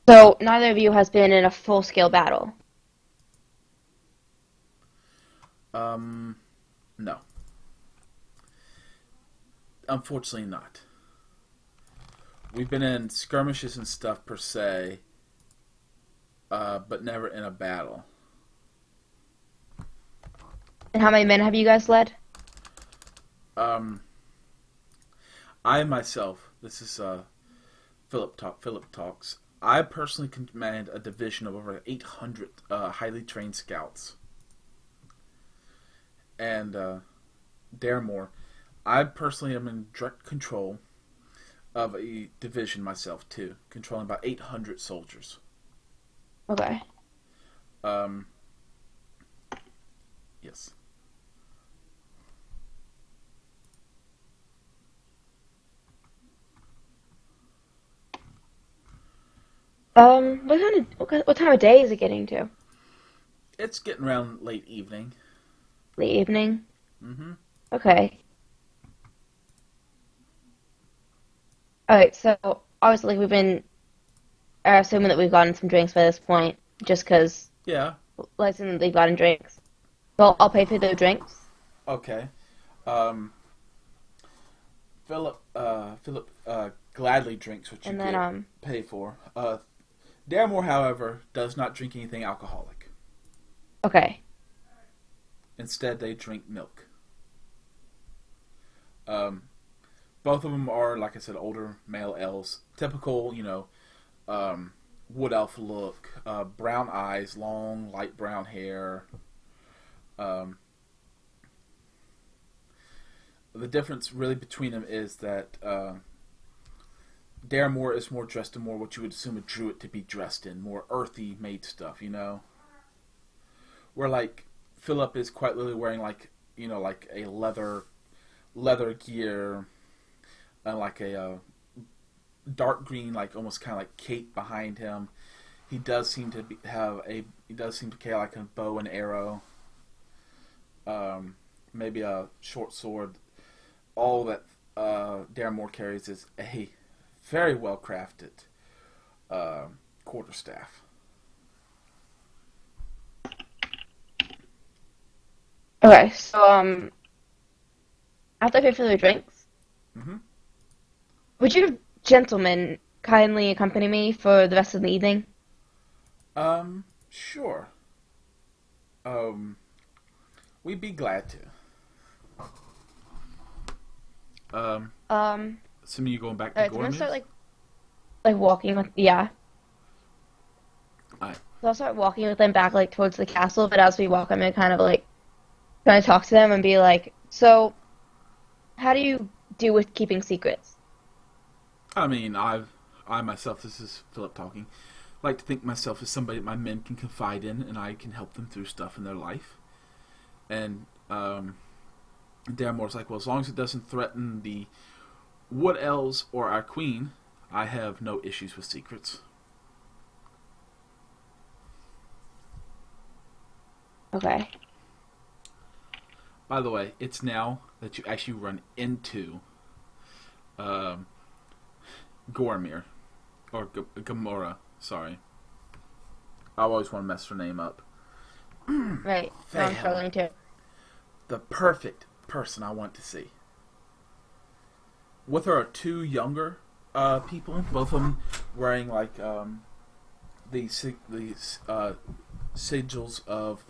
So neither of you has been in a full-scale battle. Um, no, unfortunately not. We've been in skirmishes and stuff per se, but never in a battle. And how many men have you guys led? Um, I myself, this is Philip talks. I personally command a division of over 800 highly trained scouts, and Daramore, I personally am in direct control of a division myself too, controlling about 800 soldiers. Okay. Um, yes. What time of day is it getting to? It's getting around late evening. Late evening? Mm-hmm. Okay. Alright, so obviously we've been assuming that we've gotten some drinks by this point, just because Yeah. let's assume that they've gotten drinks. Well, I'll pay for the drinks, Okay. Um, Philip gladly drinks what you and then get pay for. Daramore, however, does not drink anything alcoholic. okay. Instead, they drink milk. Um, Both of them are, like I said, older male elves. Typical, wood elf look. Brown eyes, long, light brown hair. Um, the difference really between them is that Daramore is more dressed in more what you would assume a druid to be dressed in, more earthy made stuff, you know? Where, like, Philip is quite literally wearing, like, like a leather gear and like a dark green, like almost kind of like cape behind him. He does seem to carry like a bow and arrow. maybe a short sword. All that Darren carries is a very well crafted quarterstaff. Okay, so after I pay for the drinks, Mm-hmm. would you gentlemen kindly accompany me for the rest of the evening? Sure. Um, we'd be glad to. Um, Assuming you're going back to alright, so I'm gonna start Gormir's? like walking with yeah. Alright. So I'll start walking with them back like towards the castle, but as we walk, I'm gonna kind of talk to them and be like, so how do you do with keeping secrets? I mean, I myself, this is Philip talking, like to think myself as somebody that my men can confide in, and I can help them through stuff in their life. And Daremore's like, well, as long as it doesn't threaten the Wood Elves or our queen, I have no issues with secrets. Okay. By the way, it's now that you actually run into um, Gormir, or Gamora, sorry. I always want to mess her name up. Right. So I'm Fail. struggling to. The perfect person I want to see. With her are two younger people, both of them wearing like the sigils of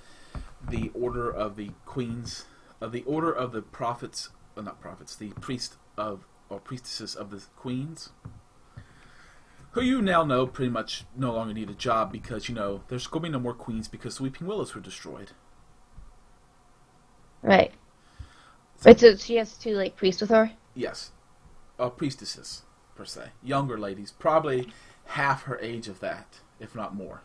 the Order of the Queens, of the Order of the Prophets, not prophets, the priest of or priestesses of the Queens, who you now know pretty much no longer need a job because you know there's going to be no more queens because the Weeping Willows were destroyed. Right. Wait, so she has two like priests with her? Yes, priestesses per se, younger ladies, probably half her age of that, if not more.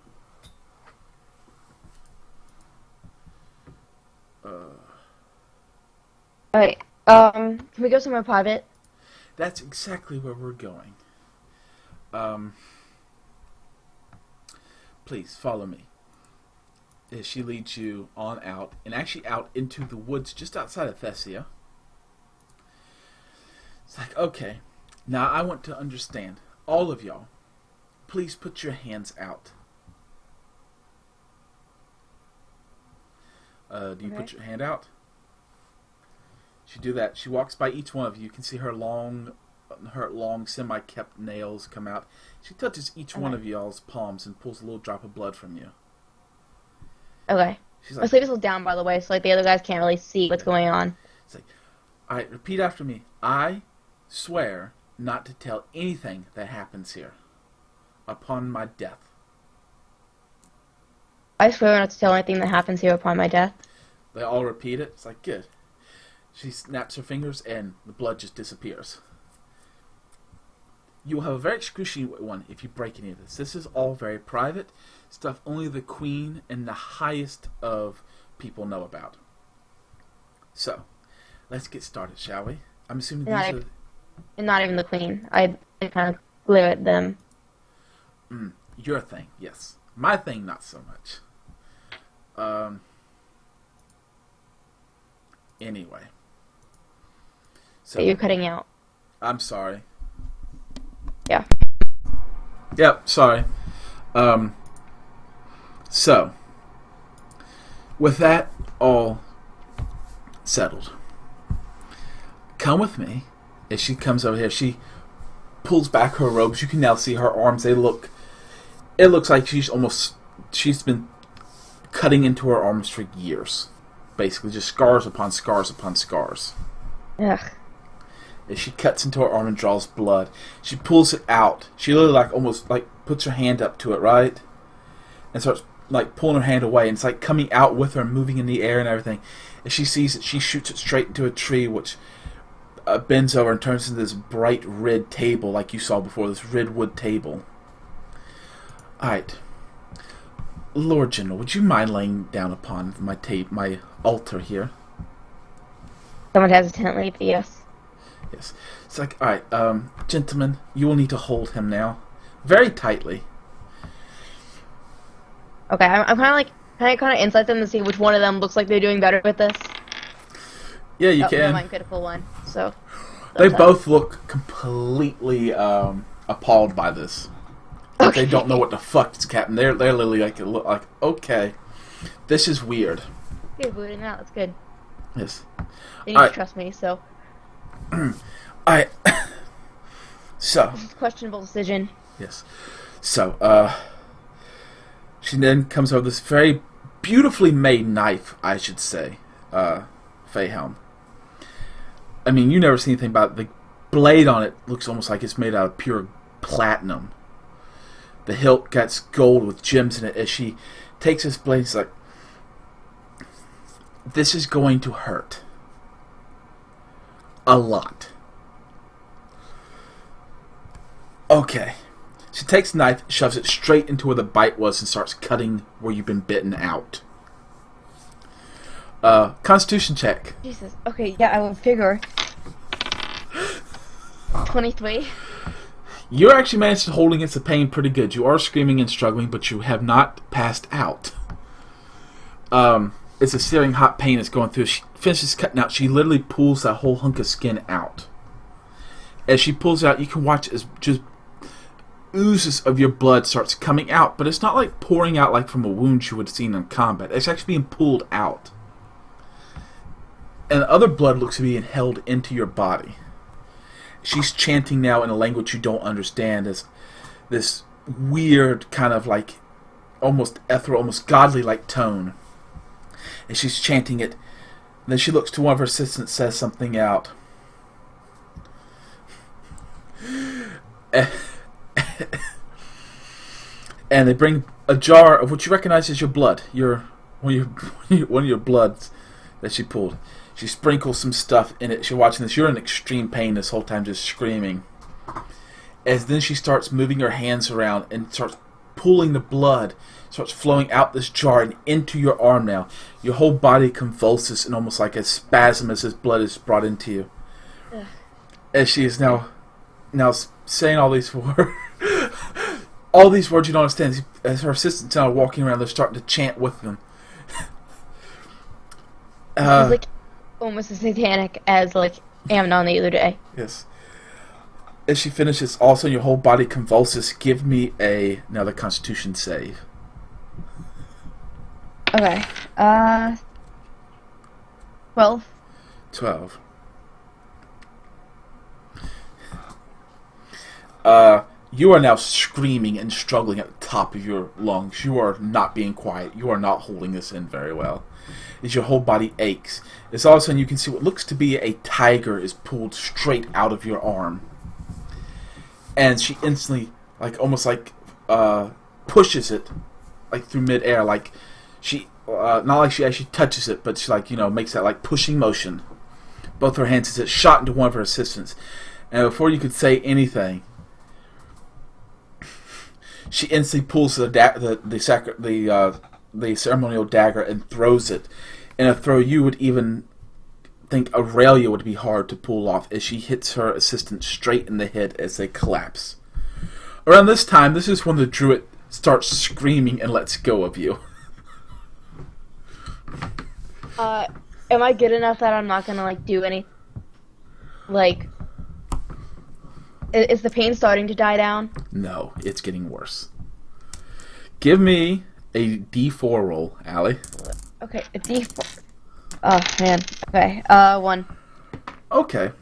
Alright. Can we go somewhere private? That's exactly where we're going. Um, please follow me. As she leads you on out, and actually out into the woods just outside of Thessia. It's like, okay, now I want to understand. All of y'all, please put your hands out. Do you put your hand out? She do that. She walks by each one of you. You can see her long semi-kept nails come out. She touches each one of y'all's palms and pulls a little drop of blood from you. Okay. She's My like, sleeve is down, by the way, so like the other guys can't really see what's going on. it's like, all right, repeat after me. I swear not to tell anything that happens here upon my death. I swear not to tell anything that happens here upon my death. They all repeat it. It's like, good. She snaps her fingers and the blood just disappears. You will have a very excruciating one if you break any of this. This is all very private stuff only the Queen and the highest of people know about. So, let's get started, shall we? I'm assuming these are... And not even the queen. I kind of glare at them. Your thing, yes. My thing, not so much. Anyway. So, You're cutting out. I'm sorry. Yeah. Yep, sorry. So, with that all settled, come with me. As she comes over here, she pulls back her robes. You can now see her arms. It looks like she's been cutting into her arms for years. Basically, just scars upon scars upon scars. Ugh. As she cuts into her arm and draws blood, she pulls it out. She literally almost puts her hand up to it, right? And starts pulling her hand away, and it's coming out with her, moving in the air and everything. As she sees it, she shoots it straight into a tree, which bends over and turns into this bright red table like you saw before, this red wood table. Alright. Lord General, would you mind laying down upon my altar here? Somewhat hesitantly, but yes. Yes. It's alright, gentlemen, you will need to hold him now. Very tightly. Okay, I'm kind of insight them to see which one of them looks like they're doing better with this. Yeah, you Oh, never can. mind, critical one. So, They still 10. both look completely appalled by this. Like they don't know Okay. what the fuck is happening. They're literally like look like okay, this is weird. You're booting out. That's good. Yes. They need to I trust me, so I so this is a questionable decision. yes. So she then comes over this very beautifully made knife, I should say. Feyhelm. I mean, you never seen anything about it. The blade on it looks almost like it's made out of pure platinum. The hilt gets gold with gems in it. As she takes this blade, she's like, "This is going to hurt a lot." Okay. She takes the knife, shoves it straight into where the bite was, and starts cutting where you've been bitten out. Constitution check. Jesus. Okay, yeah, I would figure. 23. You're actually managed to hold against the pain pretty good. You are screaming and struggling, but you have not passed out. It's a searing hot pain that's going through. She finishes cutting out. She literally pulls that whole hunk of skin out. As she pulls it out, you can watch as just oozes of your blood starts coming out, but it's not like pouring out like from a wound you would have seen in combat. It's actually being pulled out. And other blood looks to be held into your body. She's chanting now in a language you don't understand, as this weird kind of like almost ethereal, almost godly like tone. And she's chanting it. Then she looks to one of her assistants, says something out. And they bring a jar of what you recognize as your blood. One of your bloods that she pulled. She sprinkles some stuff in it. She's watching this. You're in extreme pain this whole time, just screaming. As then she starts moving her hands around and starts pulling the blood, starts flowing out this jar and into your arm now. Your whole body convulses in almost like a spasm as this blood is brought into you. Ugh. As she is now saying all these words. All these words you don't understand. As her assistants now are walking around, they're starting to chant with them. This is like almost as satanic as like Amnon the other day. Yes. As she finishes, all of a sudden your whole body convulses. Give me another Constitution save. Okay. 12. 12. You are now screaming and struggling at the top of your lungs. You are not being quiet. You are not holding this in very well. As your whole body aches. As all of a sudden you can see what looks to be a tiger is pulled straight out of your arm. And she instantly, like almost like pushes it, like through midair. Like she, not like she actually touches it, but she like makes that like pushing motion. Both her hands as it shot into one of her assistants. And before you could say anything, she instantly pulls the ceremonial dagger and throws it in a throw you would even think Aurelia would be hard to pull off, as she hits her assistant straight in the head as they collapse. Around this time, this is when the druid starts screaming and lets go of you. Am I good enough that I'm not gonna like do any like is the pain starting to die down? No, it's getting worse. Give me a D4 roll, Allie. Okay, a D4. Oh man. Okay. 1. Okay.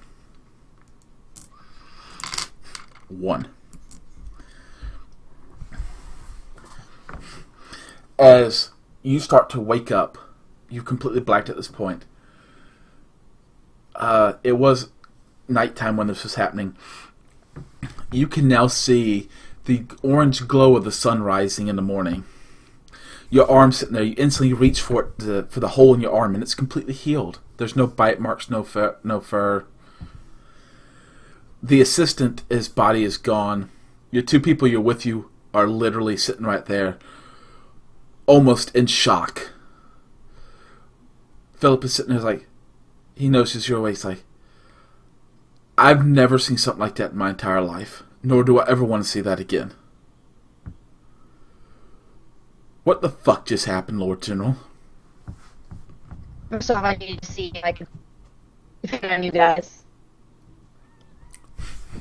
1. As you start to wake up, you've completely blacked at this point. It was nighttime when this was happening. You can now see the orange glow of the sun rising in the morning. Your arm sitting there, you instantly reach for it for the hole in your arm, and it's completely healed. There's no bite marks, no fur. The assistant, his body is gone. Your two people you're with you are literally sitting right there, almost in shock. Philip is sitting there like, he notices your way. He's like, I've never seen something like that in my entire life, nor do I ever want to see that again. What the fuck just happened, Lord General? First off, I need to see if I can depending on you guys.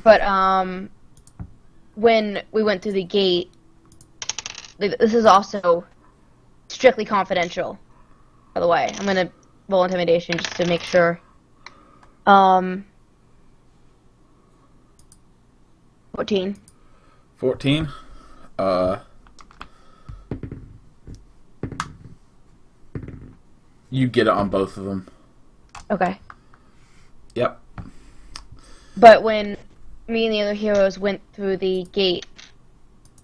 But when we went through the gate, this is also strictly confidential. By the way, I'm gonna roll intimidation just to make sure. Um, 14. 14. Uh, you get it on both of them. Okay. Yep. But when me and the other heroes went through the gate,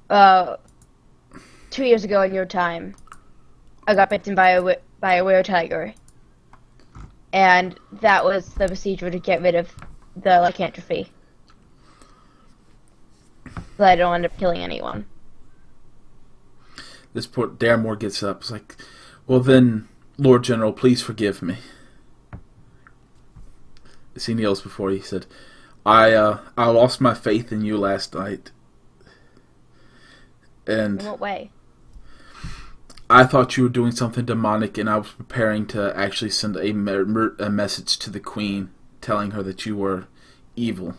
uh, 2 years ago in your time, I got bitten by a were-tiger, and that was the procedure to get rid of the lycanthropy, so that I don't end up killing anyone. This poor Daramore gets up. It's like, well then, Lord General, please forgive me. As he kneels before you, he said, I lost my faith in you last night. And In what way? I thought you were doing something demonic, and I was preparing to actually send a message to the Queen, telling her that you were evil.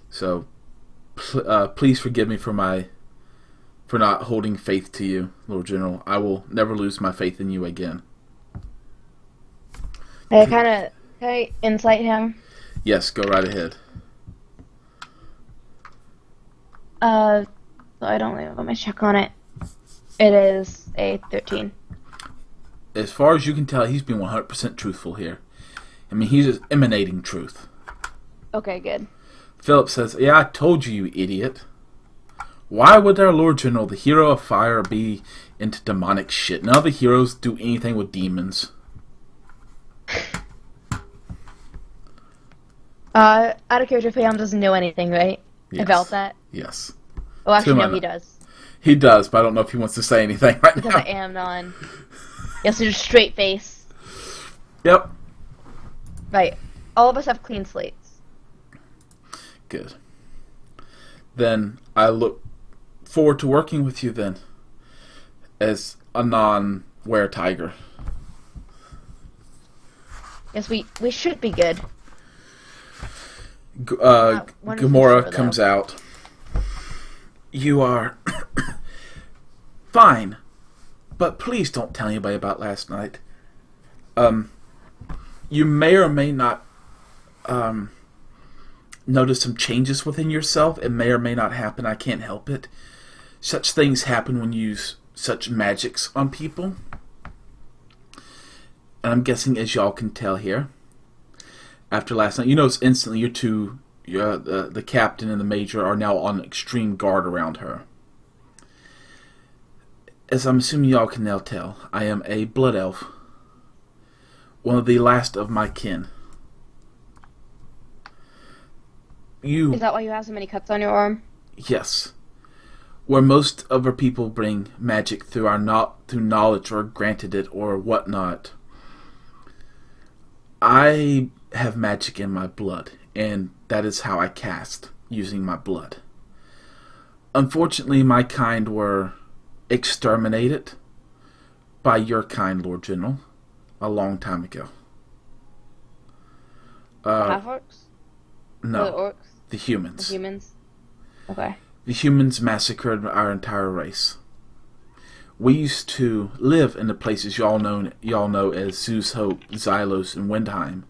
So, please forgive me for not holding faith to you, Lord General. I will never lose my faith in you again. Can I insight him? Yes, go right ahead. I don't really let me check on it. It is a 13. As far as you can tell, he's been 100% truthful here. I mean, he's just emanating truth. Okay, good. Philip says, yeah, I told you, you idiot. Why would our Lord General, the hero of fire, be into demonic shit? None of the heroes do anything with demons. Out of character, Pam doesn't know anything, right? Yes. About that? Yes. Oh, actually, no, he does. He does, but I don't know if he wants to say anything right Because now. I am non. Yes, there's a straight face. Yep. Right. All of us have clean slates. Good. Then I look forward to working with you then, as a non-were-tiger. Yes, we should be good. Gamora sure, comes out. You are fine, but please don't tell anybody about last night. You may or may not notice some changes within yourself. It may or may not happen. I can't help it. Such things happen when you use such magics on people. And I'm guessing, as y'all can tell here, after last night, you notice instantly the captain and the major are now on extreme guard around her. As I'm assuming y'all can now tell, I am a blood elf. One of the last of my kin. Is that why you have so many cuts on your arm? Yes. Where most other people bring magic through through knowledge or granted it or whatnot, I have magic in my blood, and that is how I cast, using my blood. Unfortunately, my kind were exterminated by your kind, Lord General, a long time ago. Half-orcs? No, Or the orcs? the humans. The humans? Okay. The humans massacred our entire race. We used to live in the places y'all know as Zeus Hope, Xylos, and Windheim.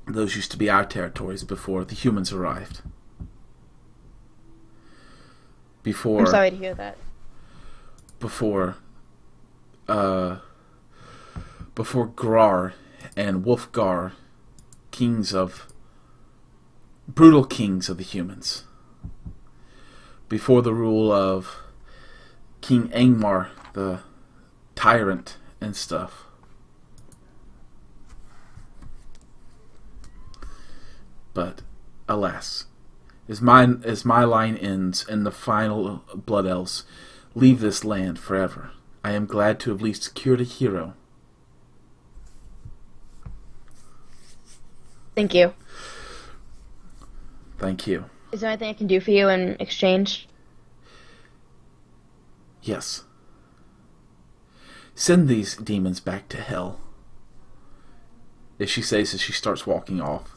Those used to be our territories before the humans arrived. I'm sorry to hear that. Before Grar and Wolfgar, brutal kings of the humans. Before the rule of King Angmar, the tyrant and stuff. But alas, as my line ends and the final blood elves leave this land forever, I am glad to have at least secured a hero. Thank you. Thank you. Is there anything I can do for you in exchange? Yes. Send these demons back to hell. As she says as she starts walking off.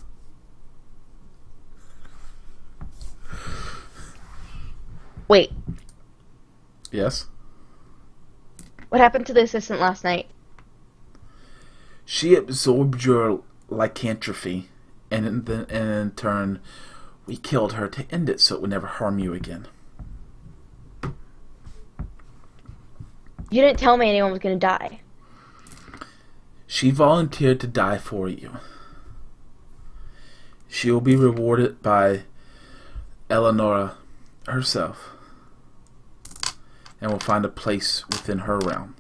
Wait, Yes? what happened to the assistant last night? She absorbed your lycanthropy, and in turn, we killed her to end it so it would never harm you again. You didn't tell me anyone was gonna die. She volunteered to die for you. She will be rewarded by Eleonora herself, and will find a place within her realm.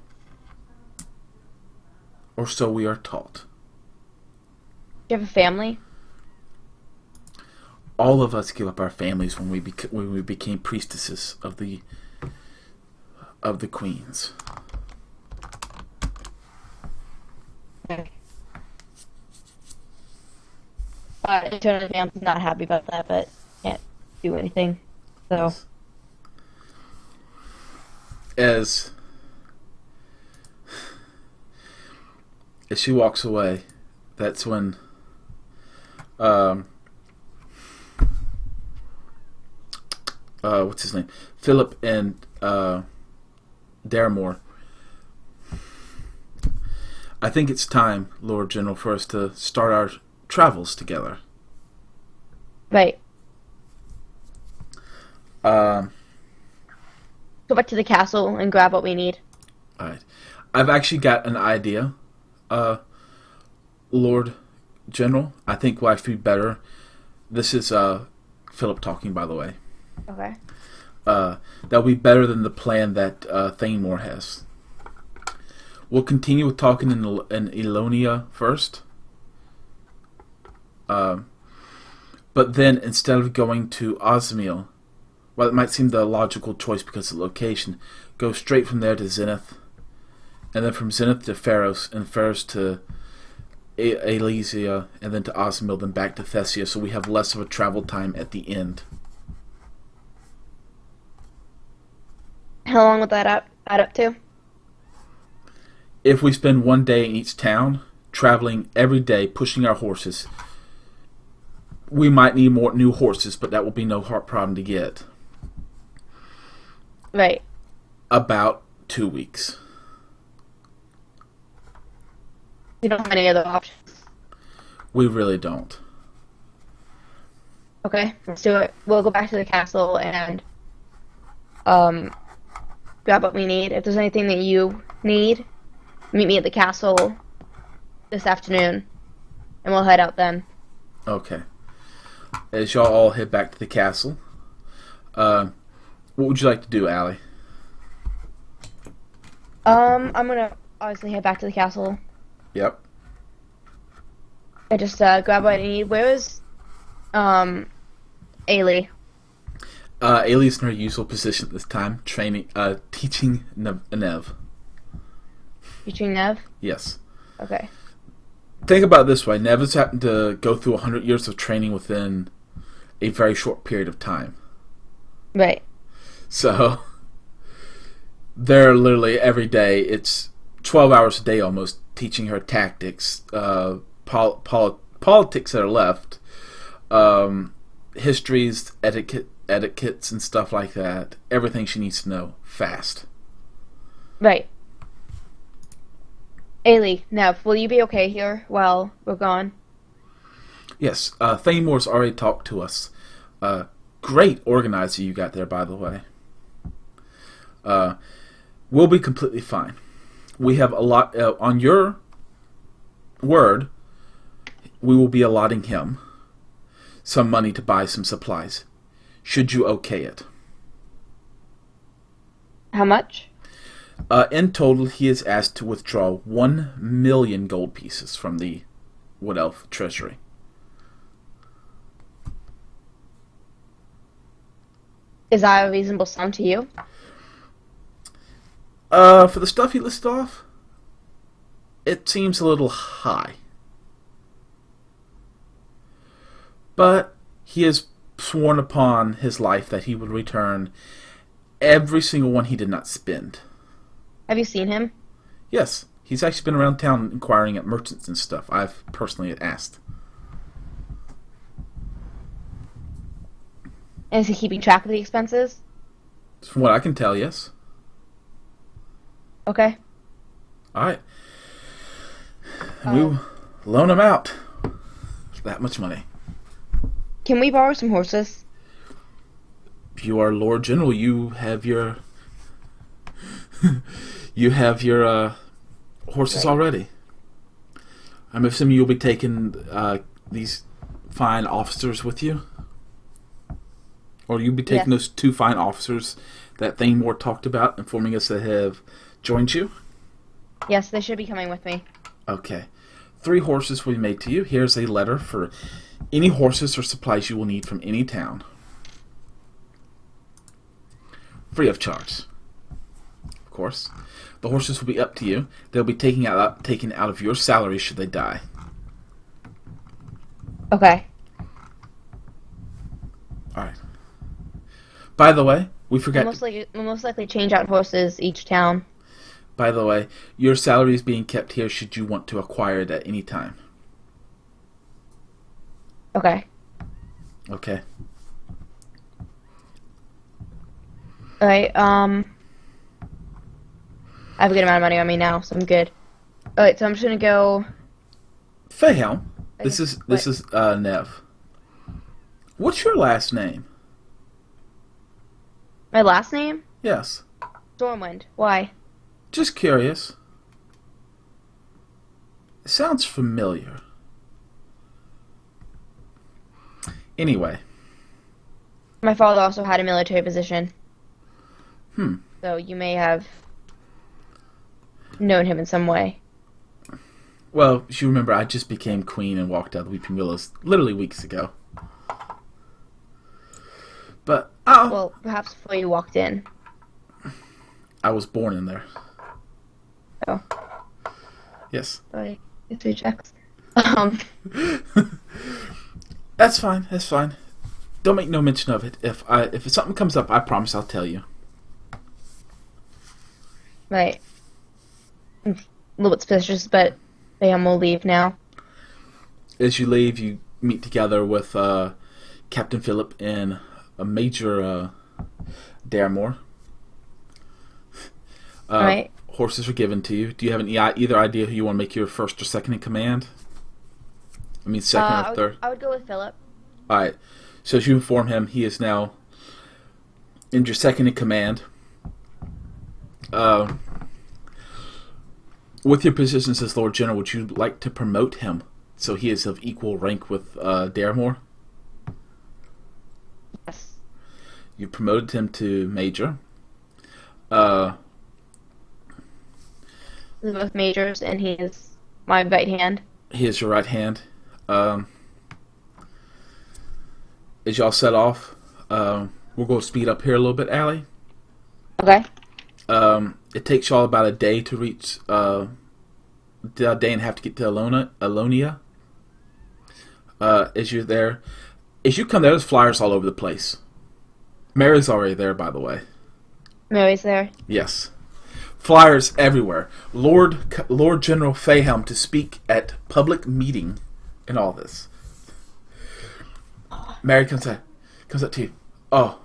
Or so we are taught. Do you have a family? All of us give up our families when we became priestesses of the queens. Okay. Internally, I'm not happy about that, but can't do anything. So, As she walks away, that's when what's his name? Philip and Daramore. I think it's time, Lord General, for us to start our travels together. right. Um, Go back to the castle and grab what we need. Alright. I've actually got an idea, Lord General. I think will actually be better. This is Philip talking, by the way. Okay. That'll be better than the plan that Thanemore has. We'll continue with talking in Elonia first. But then, instead of going to Osmiel, well, it might seem the logical choice because of the location, go straight from there to Zenith, and then from Zenith to Pharos, and Pharos to Alesia, and then to Osmiel, then back to Thessia, so we have less of a travel time at the end. How long would that add up to? If we spend one day in each town, traveling every day, pushing our horses, we might need more new horses, but that will be no hard problem to get. Right. About 2 weeks. You don't have any other options. We really don't. Okay, let's do it. We'll go back to the castle and grab what we need. If there's anything that you need, meet me at the castle this afternoon, and we'll head out then. Okay. As y'all all head back to the castle, what would you like to do, Allie? I'm gonna obviously head back to the castle. Yep. I just grab what I need. Where is Ailey? Ailey's in her usual position at this time, teaching Nev. Teaching Nev? Yes. Okay. Think about it this way. Nev has happened to go through 100 years of training within a very short period of time. Right. So, they're literally every day, it's 12 hours a day almost, teaching her tactics, politics that are left, histories, etiquettes and stuff like that. Everything she needs to know fast. Right. Ailey, Nev, will you be okay here while we're gone? Yes, Thanemore's already talked to us. Great organizer you got there, by the way. We'll be completely fine. We have a lot on your word. We will be allotting him some money to buy some supplies. Should you okay it? How much? In total, he is asked to withdraw 1 million gold pieces from the Wood Elf treasury. Is that a reasonable sum to you? For the stuff he listed off, it seems a little high. But he has sworn upon his life that he would return every single one he did not spend. Have you seen him? Yes, he's actually been around town inquiring at merchants and stuff. I've personally asked. And is he keeping track of the expenses? From what I can tell, yes. Okay. Alright. We loan him out. That much money. Can we borrow some horses? If you are Lord General, you have your horses Right. already. I'm assuming you'll be taking these fine officers with you, or you'll be taking Yes. those two fine officers that Thanemore talked about, informing us they have joined you. Yes, they should be coming with me. Okay. 3 horses will be made to you. Here's a letter for any horses or supplies you will need from any town. Free of charge. Of course. The horses will be up to you. They'll be taken out of your salary should they die. Okay. Alright. By the way, we forgot. We'll most likely change out horses each town. By the way, your salary is being kept here should you want to acquire it at any time. Okay. Okay. Alright, I have a good amount of money on me now, so I'm good. Alright, so I'm just gonna go... Fayhelm, this is Nev. What's your last name? My last name? Yes. Stormwind. Why? Just curious. It sounds familiar. Anyway. My father also had a military position. Hmm. So you may have known him in some way. Well, you remember I just became queen and walked out of the Weeping Willows literally weeks ago. But, Well, perhaps before you walked in. I was born in there. Oh. Yes. Sorry. It's 3 checks. That's fine. That's fine. Don't make no mention of it. If something comes up, I promise I'll tell you. Right. I'm a little bit suspicious, but Bayham will leave now. As you leave, you meet together with Captain Philip and a Major Daremore. Right. Horses are given to you. Do you have either idea who you want to make your first or second in command? I mean, second or third? I would go with Philip. Alright. So as you inform him, he is now in your second in command. With your positions as Lord General, would you like to promote him so he is of equal rank with Daremore? Yes. You promoted him to Major. We're both majors, and he is my right hand. He is your right hand. As y'all set off, we're going to speed up here a little bit, Allie. Okay. It takes y'all about a day to reach, a day and a half to get to Alonia. As you're there, as you come there, there's flyers all over the place. Mary's already there, by the way. Mary's there. Yes. Flyers everywhere. Lord General Fayhelm to speak at public meeting and all this. Mary comes up to you. Oh,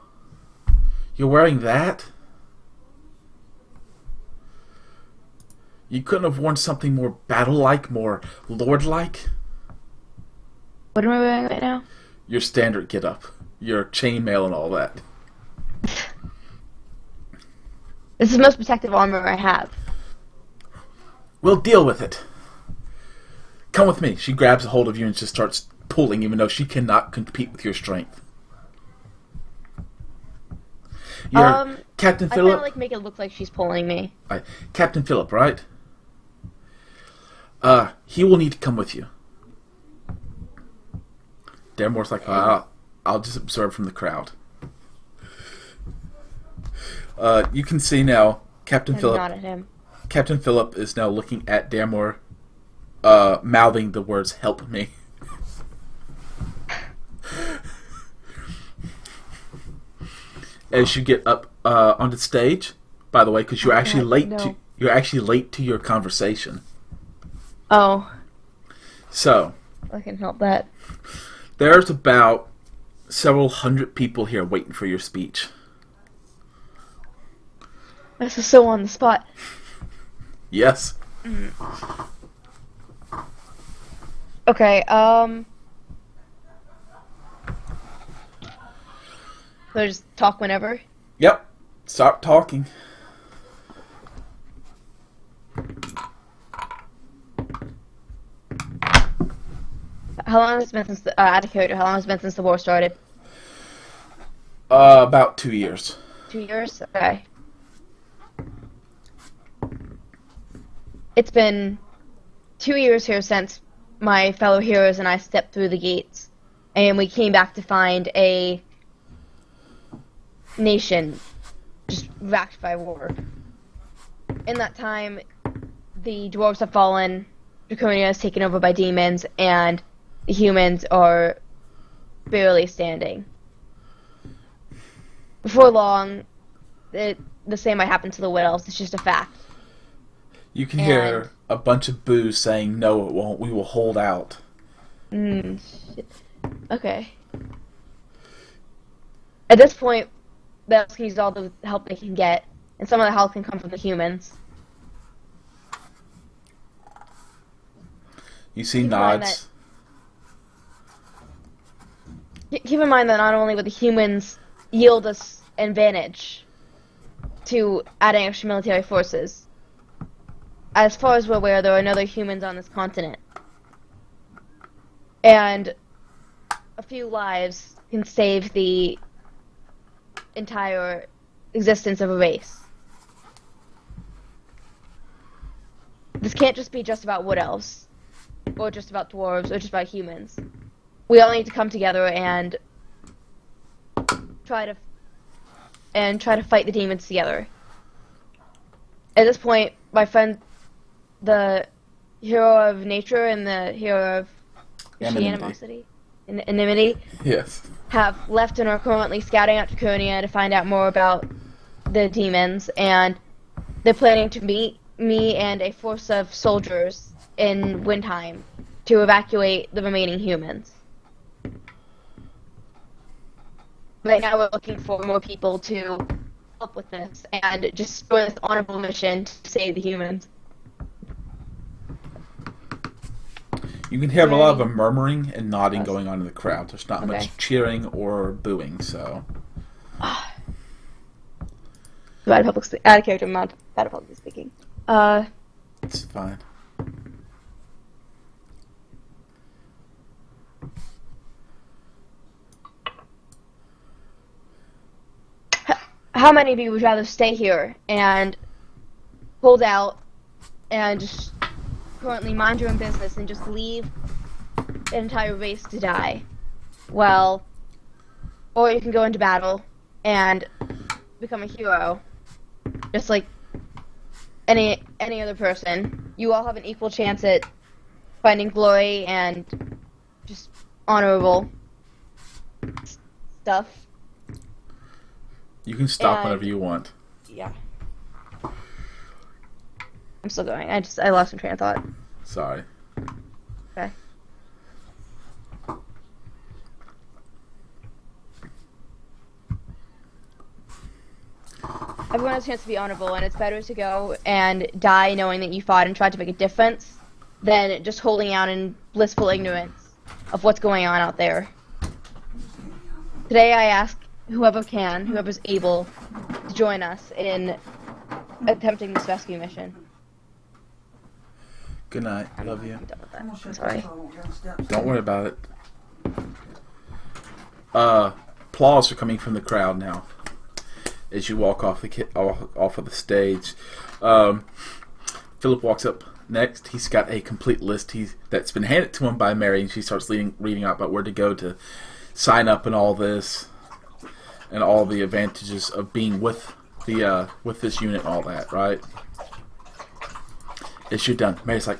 you're wearing that? You couldn't have worn something more battle-like, more lord-like? What am I wearing right now? Your standard get-up. Your chainmail and all that. This is the most protective armor I have. We'll deal with it. Come with me. She grabs a hold of you and just starts pulling, even though she cannot compete with your strength. You're Captain I Philip. kind of like make it look like she's pulling me. Right. Captain Philip, right? He will need to come with you. Daremore's like, I'll just observe from the crowd. You can see now, Captain Philip. Not at him. Captain Philip is now looking at Daremore, mouthing the words "Help me." As you get up onto the stage, by the way, because you're actually late. You're actually late to your conversation. Oh. So, I can help that. there's about several hundred people here waiting for your speech. This is so on the spot. Yes. Okay, so just talk whenever? Yep. Stop talking. How long has it been since out of character, how long has it been since the war started? About 2 years. 2 years? Okay. It's been 2 years here since my fellow heroes and I stepped through the gates, and we came back to find a nation just racked by war. In that time, the dwarves have fallen, Draconia is taken over by demons, and the humans are barely standing. Before long, the same might happen to the Wood Elves. It's just a fact. You can hear a bunch of boos saying, "No, it won't. We will hold out." Shit. Okay. At this point, the Elves can use all the help they can get, and some of the help can come from the humans. You see Keep in mind nods. Keep in mind that not only would the humans yield us advantage to adding extra military forces, as far as we're aware, there are no other humans on this continent. And a few lives can save the entire existence of a race. This can't just be just about Wood Elves, or just about dwarves, or just about humans. We all need to come together and try to fight the demons together. At this point, my friend, the hero of nature and the hero of animosity, enmity, Yes. have left and are currently scouting out Draconia to find out more about the demons, and they're planning to meet me and a force of soldiers in Windheim to evacuate the remaining humans. Right now we're looking for more people to help with this and just for this honorable mission to save the humans. You can hear a lot of a murmuring and nodding Yes. going on in the crowd. There's not Okay. much cheering or booing, so. Out of character, I'm not bad at public speaking. It's fine. How many of you would rather stay here and hold out and just currently mind your own business and just leave an entire race to die? Well, or you can go into battle and become a hero, just like any other person. You all have an equal chance at finding glory and just honorable stuff. You can stop And- whenever you want. Yeah. I'm still going. I lost my train of thought. Sorry. Okay. Everyone has a chance to be honorable, and it's better to go and die knowing that you fought and tried to make a difference than just holding out in blissful ignorance of what's going on out there. Today I ask whoever can, whoever's able, to join us in attempting this rescue mission. Good night. Love you. I'm done with that. I'm sorry. Don't worry about it. Applause are coming from the crowd now as you walk off off of the stage. Philip walks up next. He's got a complete list that's been handed to him by Mary, and she starts reading out about where to go to sign up and all this, and all the advantages of being with this unit and all that, right? As you're done, Mary's like,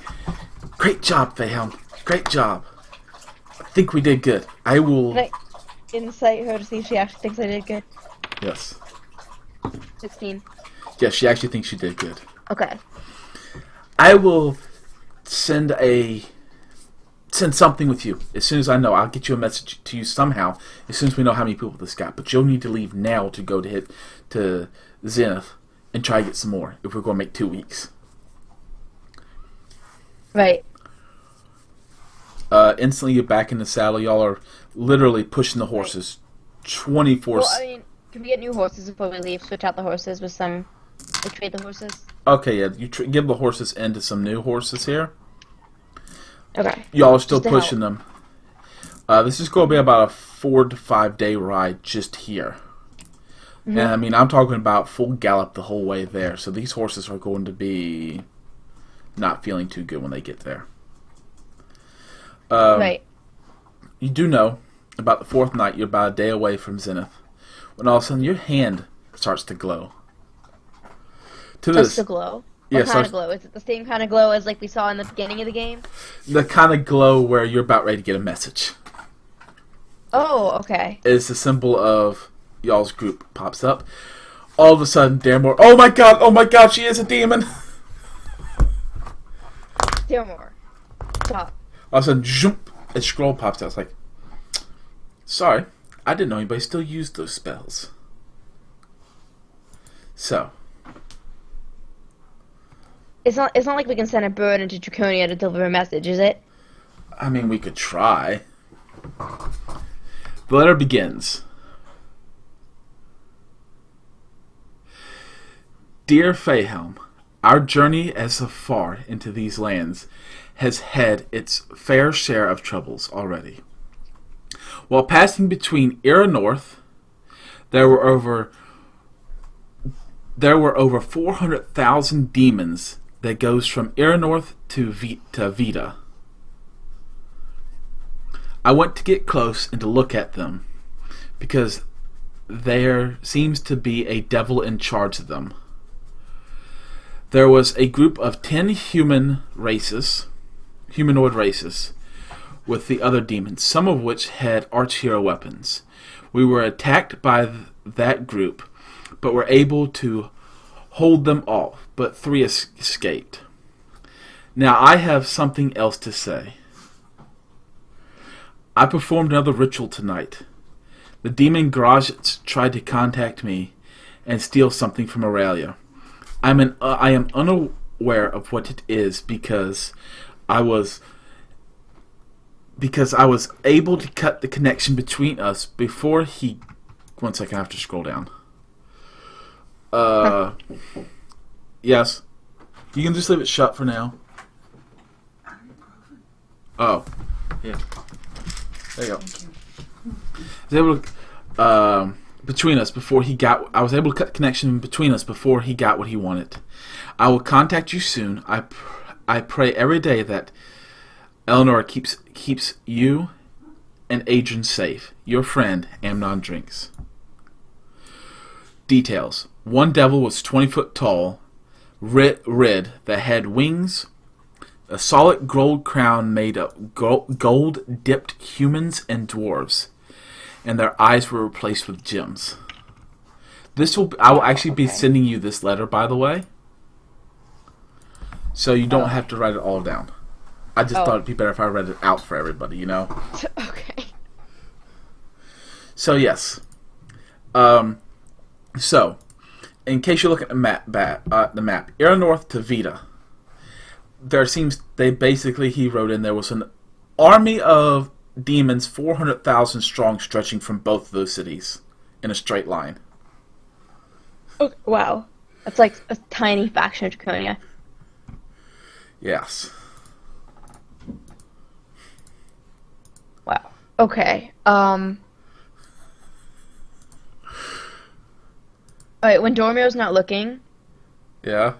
"Great job, Fayhelm. Great job. I think we did good. I will." Can I insight her to see if she actually thinks I did good? Yes. 16. Yes, she actually thinks she did good. Okay. I will send something with you as soon as I know. I'll get you a message to you somehow as soon as we know how many people this got. But you'll need to leave now to go to Zenith and try to get some more if we're going to make 2 weeks. Right. Instantly you're back in the saddle. Y'all are literally pushing the horses 24. Well, I mean, can we get new horses before we leave? Switch out the horses with some. Like, trade the horses. Okay, yeah. You give the horses into some new horses here. Okay. Y'all are still Just to pushing help. them. This is going to be about a 4 to 5 day ride just here. Mm-hmm. And I mean, I'm talking about full gallop the whole way there. So these horses are going to be not feeling too good when they get there. Right. You do know about the 4th night, you're about a day away from Zenith, when all of a sudden your hand starts to glow. Just the glow. Yeah, What kind of glow? Is it the same kind of glow as like we saw in the beginning of the game? the kind of glow where you're about ready to get a message. Oh, okay. It's the symbol of y'all's group pops up. All of a sudden, Daramore, oh my god, she is a demon! Daramore. Stop. All of a sudden, jump, a scroll pops out. It's like, sorry, I didn't know anybody still used those spells. So, It's not like we can send a bird into Draconia to deliver a message, is it? I mean, we could try. The letter begins. Dear Fayhelm, our journey as far into these lands has had its fair share of troubles already. While passing between Ira North, there were over 400,000 demons that goes from Ira North to Vita. I went to get close and to look at them, because there seems to be a devil in charge of them. There was a group of 10 humanoid races, with the other demons, some of which had arch-hero weapons. We were attacked by that group, but were able to hold them off, but 3 escaped. Now I have something else to say. I performed another ritual tonight. The demon Grajits tried to contact me and steal something from Aurelia. I am unaware of what it is because I was able to cut the connection between us before he. One second, I have to scroll down. Yes. You can just leave it shut for now. Oh. Yeah. There you go. I was able to, between us before he got. I was able to cut the connection between us before he got what he wanted. I will contact you soon. I pray every day that Eleanor keeps you and Adrian safe. Your friend, Amnon Drinks. Details. One devil was 20 foot tall, red that had wings, a solid gold crown made of gold-dipped humans and dwarves, and their eyes were replaced with gems. I will actually be sending you this letter, by the way, so you don't have to write it all down. I just thought it'd be better if I read it out for everybody, you know? Okay. So, yes. So, in case you're looking at the map, Ira North to Vita, he wrote in there was an army of demons 400,000 strong stretching from both of those cities in a straight line. Oh, wow. That's like a tiny faction of Draconia. Yes. Wow. Okay. Alright, when Dormio's not looking, Yeah.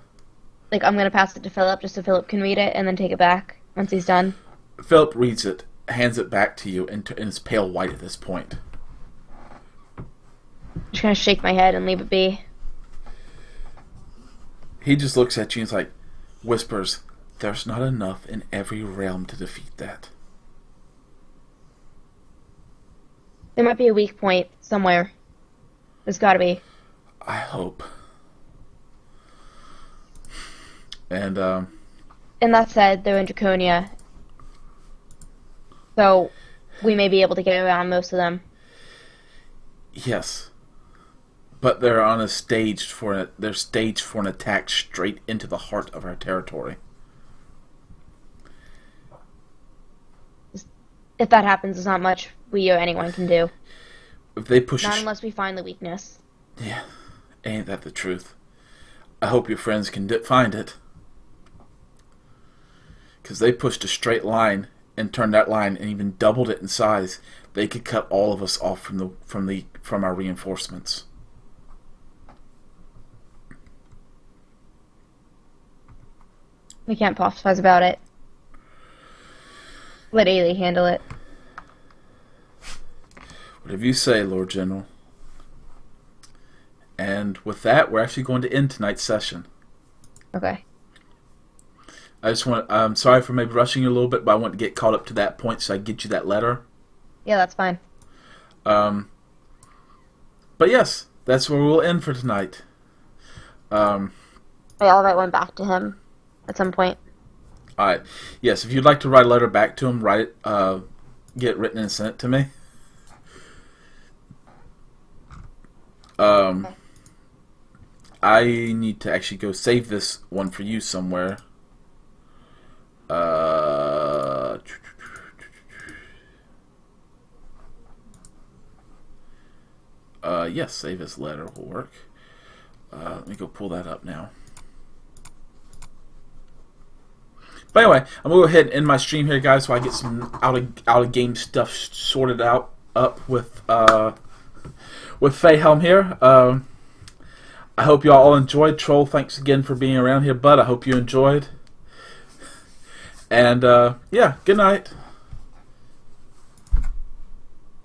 like, I'm gonna pass it to Philip just so Philip can read it and then take it back once he's done. Philip reads it, hands it back to you, and it's pale white at this point. Just gonna shake my head and leave it be. He just looks at you and whispers, "There's not enough in every realm to defeat that." There might be a weak point somewhere. There's gotta be. I hope. And and that said, they're in Draconia, so we may be able to get around most of them. Yes, but they're on a stage for they're staged for an attack straight into the heart of our territory. If that happens, there's not much we or anyone can do. If they push, not unless we find the weakness. Yeah, ain't that the truth? I hope your friends can find it, because they pushed a straight line and turned that line and even doubled it in size. They could cut all of us off from our reinforcements. We can't philosophize about it. Let Ailey handle it. Whatever you say, Lord General. And with that, we're actually going to end tonight's session. Okay. I'm sorry for maybe rushing you a little bit, but I want to get caught up to that point so I can get you that letter. Yeah, that's fine. But yes, that's where we'll end for tonight. I'll write one back to him at some point. Alright. Yes, if you'd like to write a letter back to him, write it, get it written and send it to me. Okay. I need to actually go save this one for you somewhere. Yes, save this letter will work. Let me go pull that up now. But anyway, I'm gonna go ahead and end my stream here, guys, so I get some out of game stuff sorted up with Fayhelm here. I hope y'all all enjoyed. Troll, thanks again for being around here, bud. I hope you enjoyed. And yeah, good night.